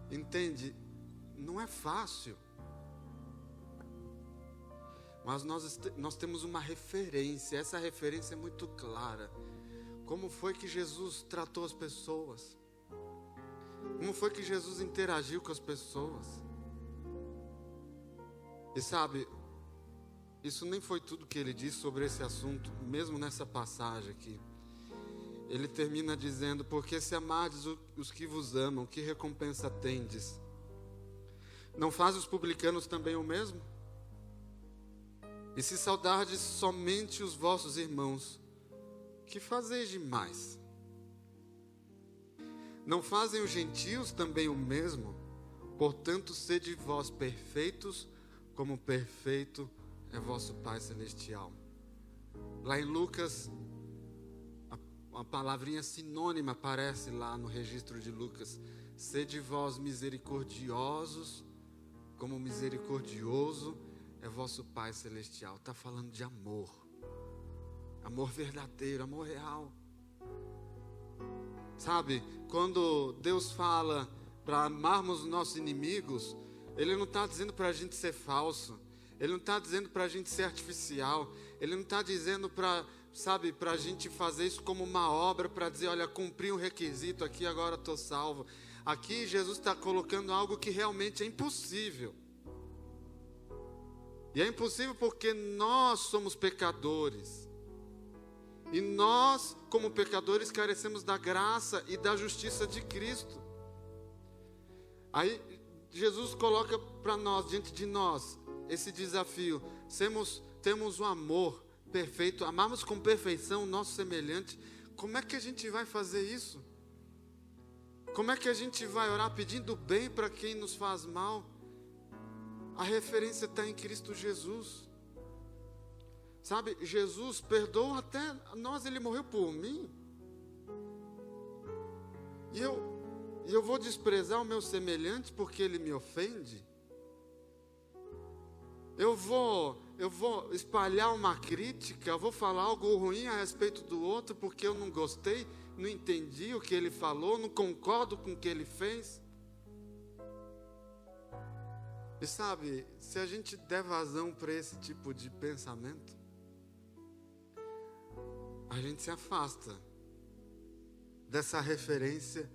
Entende? Não é fácil. Mas nós temos uma referência. Essa referência é muito clara. Como foi que Jesus tratou as pessoas? Como foi que Jesus interagiu com as pessoas? E sabe, isso nem foi tudo que ele disse sobre esse assunto, mesmo nessa passagem aqui. Ele termina dizendo: porque se amardes os que vos amam, que recompensa tendes? Não fazem os publicanos também o mesmo? E se saudardes somente os vossos irmãos, que fazeis demais? Não fazem os gentios também o mesmo? Portanto, sede vós perfeitos, como perfeito é vosso Pai Celestial. Lá em Lucas, a palavrinha sinônima aparece lá no registro de Lucas. Sede vós misericordiosos, como misericordioso é vosso Pai Celestial. Está falando de amor. Amor verdadeiro, amor real. Sabe, quando Deus fala para amarmos os nossos inimigos, Ele não está dizendo para a gente ser falso. Ele não está dizendo para a gente ser artificial. Ele não está dizendo para a gente fazer isso como uma obra, para dizer, olha, cumpri um requisito aqui, agora estou salvo. Aqui Jesus está colocando algo que realmente é impossível. E é impossível porque nós somos pecadores. E nós, como pecadores, carecemos da graça e da justiça de Cristo. Aí Jesus coloca para nós, diante de nós, esse desafio. Temos um amor perfeito, amamos com perfeição o nosso semelhante. Como é que a gente vai fazer isso? Como é que a gente vai orar pedindo bem para quem nos faz mal? A referência está em Cristo Jesus. Sabe, Jesus perdoa até nós, Ele morreu por mim. E eu vou desprezar o meu semelhante porque ele me ofende? Eu vou espalhar uma crítica, eu vou falar algo ruim a respeito do outro porque eu não gostei, não entendi o que ele falou, não concordo com o que ele fez? E sabe, se a gente der vazão para esse tipo de pensamento, a gente se afasta dessa referência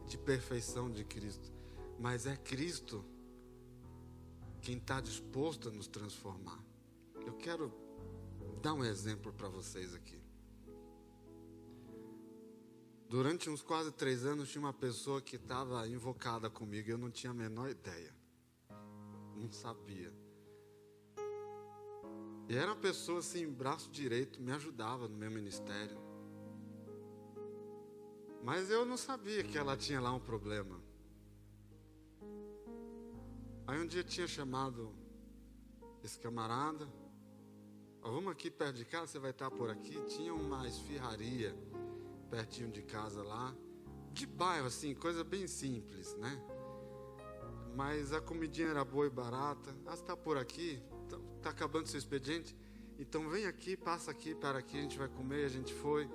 de perfeição de Cristo. Mas é Cristo quem está disposto a nos transformar. Eu quero dar um exemplo para vocês aqui. Durante uns quase 3 anos tinha uma pessoa que estava invocada comigo e eu não tinha a menor ideia. Não sabia. E era uma pessoa assim, braço direito, me ajudava no meu ministério. Mas eu não sabia que ela tinha lá um problema. Aí um dia tinha chamado esse camarada. Vamos aqui perto de casa, você vai estar por aqui. Tinha uma esfirraria pertinho de casa lá. De bairro assim, coisa bem simples, né? Mas a comidinha era boa e barata. Ah, você está por aqui? Está acabando seu expediente? Então vem aqui, passa aqui, para aqui, a gente vai comer. A gente foi.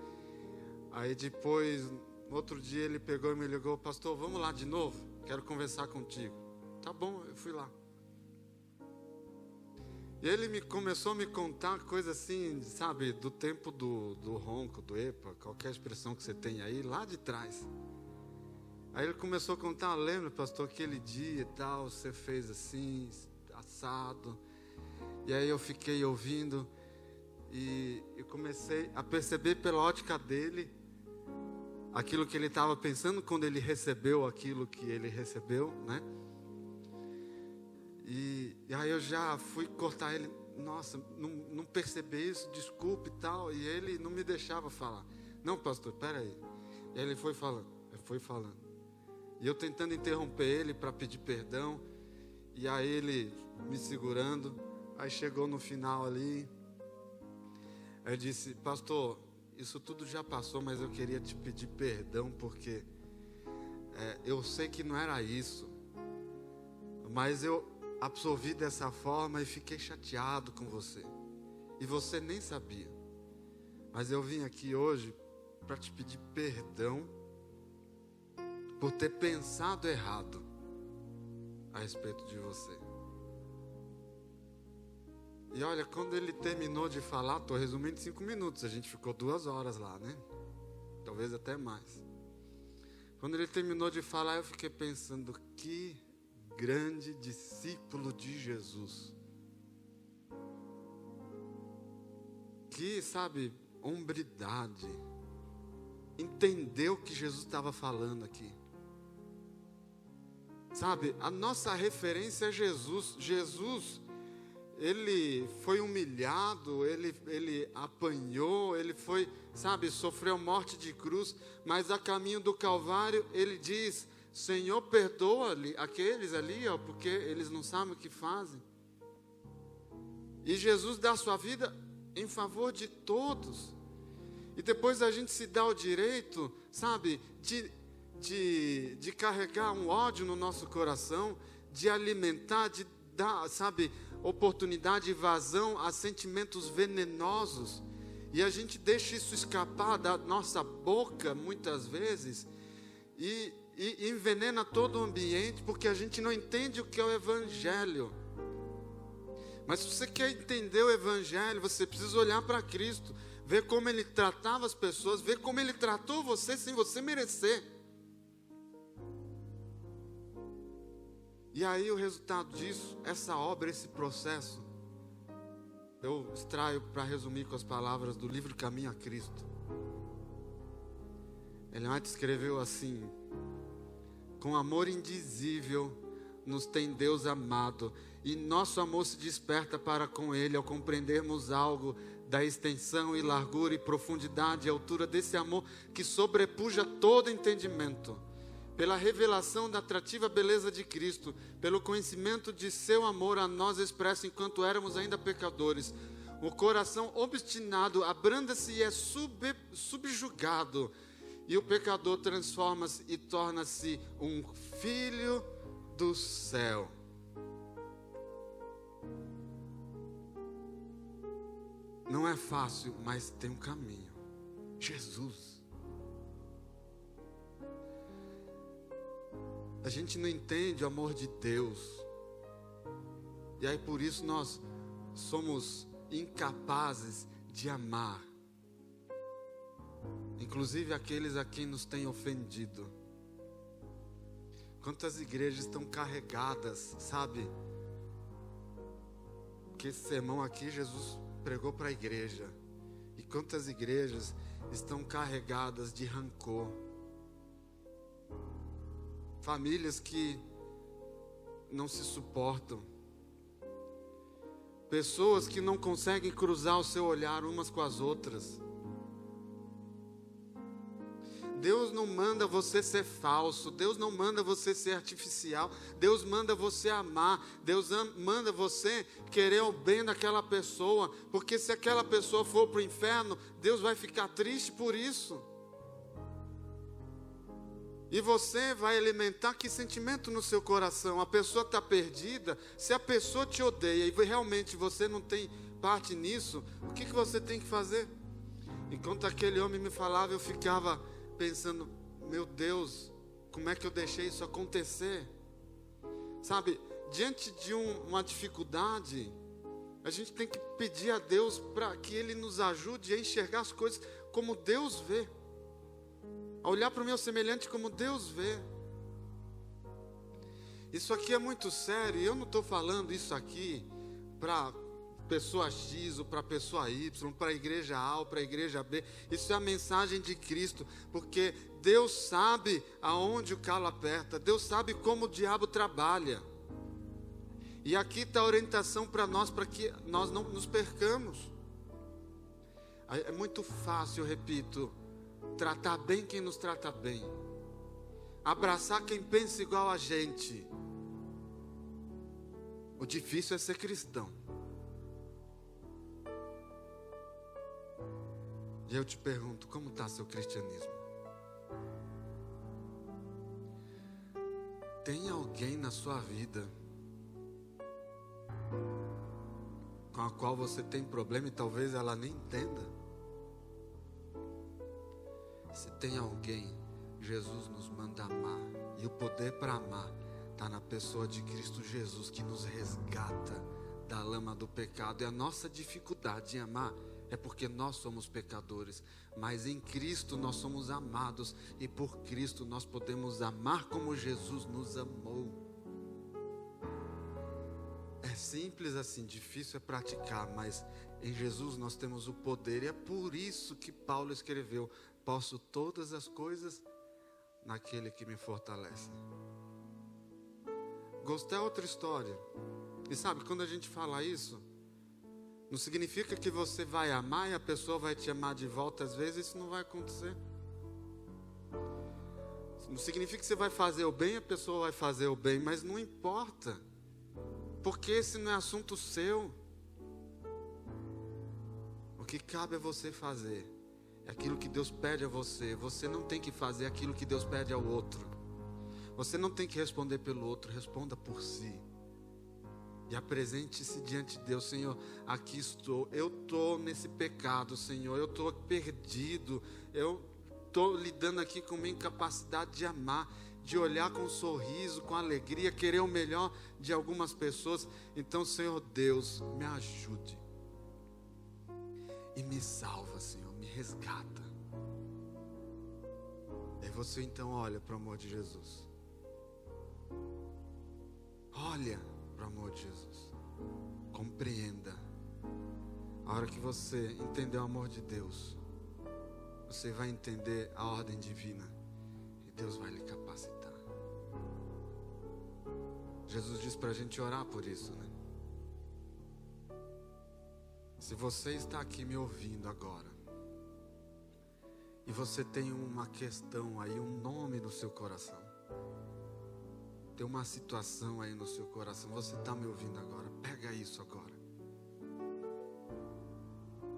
Aí depois, outro dia ele pegou e me ligou: pastor, vamos lá de novo? Quero conversar contigo. Tá bom, eu fui lá. E ele começou a me contar coisa assim, sabe, do tempo do ronco, do EPA, qualquer expressão que você tem aí, lá de trás. Aí ele começou a contar: lembra, pastor, aquele dia e tal, você fez assim, assado. E aí eu fiquei ouvindo e comecei a perceber pela ótica dele aquilo que ele estava pensando quando ele recebeu aquilo que ele recebeu, né? E aí eu já fui cortar ele. Nossa, não percebi isso, desculpe e tal. E ele não me deixava falar. Não, pastor, peraí. E aí ele foi falando. E eu tentando interromper ele para pedir perdão. E aí ele me segurando. Aí chegou no final ali. Aí eu disse, pastor, isso tudo já passou, mas eu queria te pedir perdão porque eu sei que não era isso. Mas eu absorvi dessa forma e fiquei chateado com você. E você nem sabia. Mas eu vim aqui hoje para te pedir perdão por ter pensado errado a respeito de você. E olha, quando ele terminou de falar, estou resumindo em 5 minutos, a gente ficou 2 horas lá, né? Talvez até mais. Quando ele terminou de falar, eu fiquei pensando, que grande discípulo de Jesus. Que, sabe, hombridade. Entendeu o que Jesus estava falando aqui. Sabe, a nossa referência é Jesus. Jesus, ele foi humilhado, ele apanhou, ele foi, sabe, sofreu morte de cruz, mas a caminho do Calvário, ele diz, Senhor, perdoa-lhe aqueles ali, ó, porque eles não sabem o que fazem. E Jesus dá a sua vida em favor de todos. E depois a gente se dá o direito, sabe, de carregar um ódio no nosso coração, de alimentar, de dar, sabe, oportunidade e vazão a sentimentos venenosos. E a gente deixa isso escapar da nossa boca muitas vezes e envenena todo o ambiente, porque a gente não entende o que é o Evangelho. Mas se você quer entender o Evangelho, você precisa olhar para Cristo, ver como Ele tratava as pessoas, ver como Ele tratou você sem você merecer. E aí o resultado disso, essa obra, esse processo, eu extraio para resumir com as palavras do livro Caminho a Cristo. Ellen White escreveu assim: com amor indizível nos tem Deus amado, e nosso amor se desperta para com Ele ao compreendermos algo da extensão e largura e profundidade e altura desse amor que sobrepuja todo entendimento, pela revelação da atrativa beleza de Cristo, pelo conhecimento de seu amor a nós expresso enquanto éramos ainda pecadores. O coração obstinado abranda-se e é subjugado, e o pecador transforma-se e torna-se um filho do céu. Não é fácil, mas tem um caminho. Jesus. A gente não entende o amor de Deus. E aí por isso nós somos incapazes de amar. Inclusive aqueles a quem nos tem ofendido. Quantas igrejas estão carregadas, sabe? Que esse sermão aqui Jesus pregou para a igreja. E quantas igrejas estão carregadas de rancor. Famílias que não se suportam. Pessoas que não conseguem cruzar o seu olhar umas com as outras. Deus não manda você ser falso, Deus não manda você ser artificial, Deus manda você amar, Deus manda você querer o bem daquela pessoa, porque se aquela pessoa for para o inferno, Deus vai ficar triste por isso. E você vai alimentar que sentimento no seu coração? A pessoa está perdida. Se a pessoa te odeia e realmente você não tem parte nisso, o que você tem que fazer? Enquanto aquele homem me falava, eu ficava pensando, meu Deus, como é que eu deixei isso acontecer? Sabe, diante de uma dificuldade, a gente tem que pedir a Deus para que Ele nos ajude a enxergar as coisas como Deus vê. A olhar para o meu semelhante como Deus vê. Isso aqui é muito sério, e eu não estou falando isso aqui para pessoa X ou para a pessoa Y, para a igreja A ou para a igreja B. Isso é a mensagem de Cristo, porque Deus sabe aonde o calo aperta, Deus sabe como o diabo trabalha. E aqui está a orientação para nós, para que nós não nos percamos. É muito fácil, eu repito, tratar bem quem nos trata bem, abraçar quem pensa igual a gente. O difícil é ser cristão. E eu te pergunto, como está seu cristianismo? Tem alguém na sua vida com a qual você tem problema e talvez ela nem entenda? Se tem alguém, Jesus nos manda amar. E o poder para amar está na pessoa de Cristo Jesus, que nos resgata da lama do pecado. E a nossa dificuldade em amar é porque nós somos pecadores, mas em Cristo nós somos amados, e por Cristo nós podemos amar como Jesus nos amou. É simples assim, difícil é praticar, mas em Jesus nós temos o poder, e é por isso que Paulo escreveu: posso todas as coisas naquele que me fortalece. Gostei é outra história. E sabe, quando a gente fala isso, não significa que você vai amar e a pessoa vai te amar de volta. Às vezes isso não vai acontecer. Não significa que você vai fazer o bem e a pessoa vai fazer o bem, mas não importa, porque esse não é assunto seu. O que cabe a você fazer é aquilo que Deus pede a você. Você não tem que fazer aquilo que Deus pede ao outro. Você não tem que responder pelo outro, responda por si. E apresente-se diante de Deus: Senhor, aqui estou, eu estou nesse pecado, Senhor, eu estou perdido, eu estou lidando aqui com minha incapacidade de amar, de olhar com um sorriso, com alegria, querer o melhor de algumas pessoas. Então, Senhor Deus, me ajude e me salva, Senhor, me resgata. E você então olha para o amor de Jesus. Olha para o amor de Jesus. Compreenda. A hora que você entender o amor de Deus, você vai entender a ordem divina, e Deus vai lhe capacitar. Jesus diz para a gente orar por isso, né? Se você está aqui me ouvindo agora, e você tem uma questão aí, um nome no seu coração, tem uma situação aí no seu coração, você está me ouvindo agora, pega isso agora,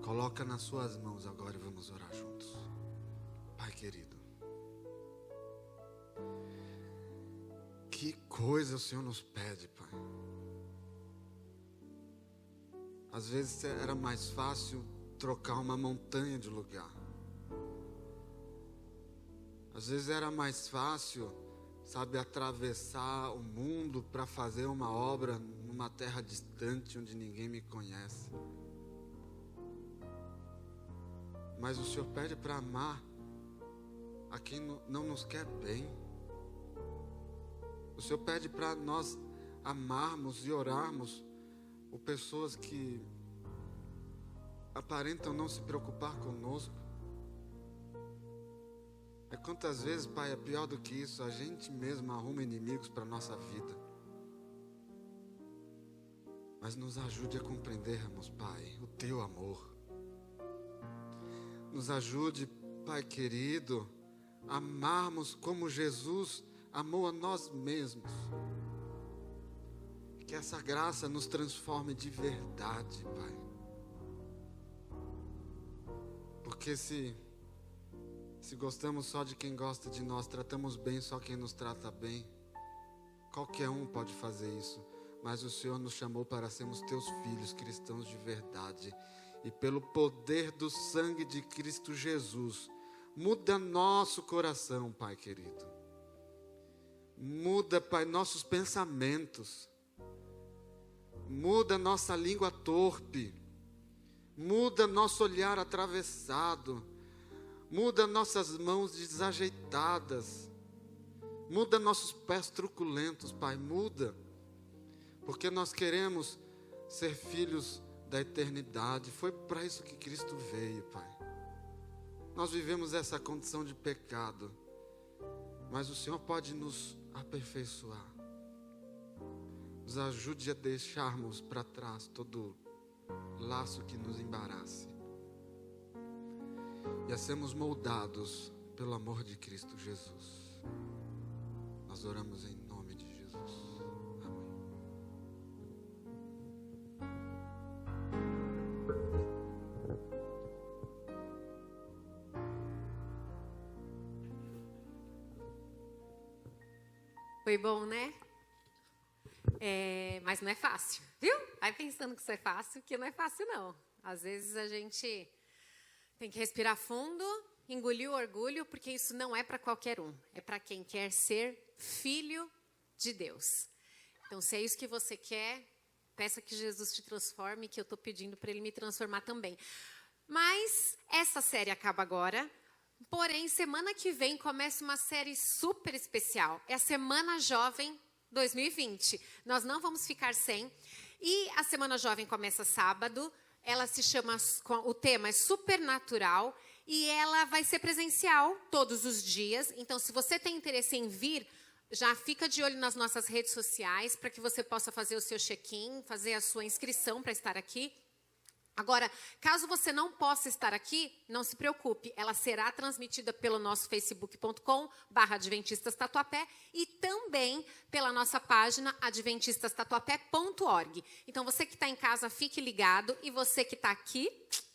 coloca nas suas mãos agora e vamos orar juntos. Pai querido, que coisa o Senhor nos pede, Pai. Às vezes era mais fácil trocar uma montanha de lugar. Às vezes era mais fácil, sabe, atravessar o mundo para fazer uma obra numa terra distante onde ninguém me conhece. Mas o Senhor pede para amar a quem não nos quer bem. O Senhor pede para nós amarmos e orarmos por pessoas que aparentam não se preocupar conosco. É quantas vezes, Pai, é pior do que isso, a gente mesmo arruma inimigos para a nossa vida. Mas nos ajude a compreendermos, Pai, o Teu amor. Nos ajude, Pai querido, a amarmos como Jesus amou a nós mesmos. Que essa graça nos transforme de verdade, Pai. Porque se gostamos só de quem gosta de nós, tratamos bem só quem nos trata bem, qualquer um pode fazer isso. Mas o Senhor nos chamou para sermos Teus filhos, cristãos de verdade. E pelo poder do sangue de Cristo Jesus, muda nosso coração, Pai querido. Muda, Pai, nossos pensamentos. Muda nossa língua torpe. Muda nosso olhar atravessado. Muda nossas mãos desajeitadas. Muda nossos pés truculentos, Pai, muda. Porque nós queremos ser filhos da eternidade. Foi para isso que Cristo veio, Pai. Nós vivemos essa condição de pecado, mas o Senhor pode nos aperfeiçoar. Nos ajude a deixarmos para trás todo laço que nos embarace e a sermos moldados pelo amor de Cristo Jesus. Nós oramos em nome de Jesus. Amém. Foi bom, né? Mas não é fácil, viu? Vai pensando que isso é fácil, que não é fácil, não. Às vezes a gente tem que respirar fundo, engolir o orgulho, porque isso não é para qualquer um. É para quem quer ser filho de Deus. Então, se é isso que você quer, peça que Jesus te transforme, que eu estou pedindo para Ele me transformar também. Mas essa série acaba agora. Porém, semana que vem começa uma série super especial. É a Semana Jovem 2020. Nós não vamos ficar sem. E a Semana Jovem começa sábado. Ela se chama, o tema é Supernatural. E ela vai ser presencial todos os dias. Então, se você tem interesse em vir, já fica de olho nas nossas redes sociais para que você possa fazer o seu check-in, fazer a sua inscrição para estar aqui. Agora, caso você não possa estar aqui, não se preocupe, ela será transmitida pelo nosso facebook.com/Adventistas Tatuapé e também pela nossa página adventistastatuapé.org. Então, você que está em casa, fique ligado, e você que está aqui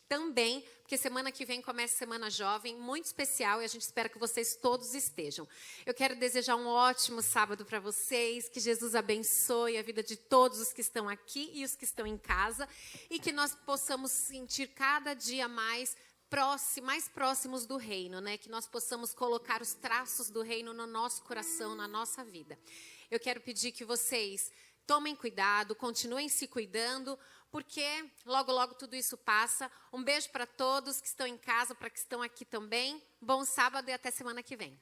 também, porque semana que vem começa a Semana Jovem, muito especial, e a gente espera que vocês todos estejam. Eu quero desejar um ótimo sábado para vocês, que Jesus abençoe a vida de todos os que estão aqui e os que estão em casa, e que nós possamos sentir cada dia mais próximos do reino, né? Que nós possamos colocar os traços do reino no nosso coração, na nossa vida. Eu quero pedir que vocês tomem cuidado, continuem se cuidando, porque logo, logo tudo isso passa. Um beijo para todos que estão em casa, para que estão aqui também. Bom sábado e até semana que vem.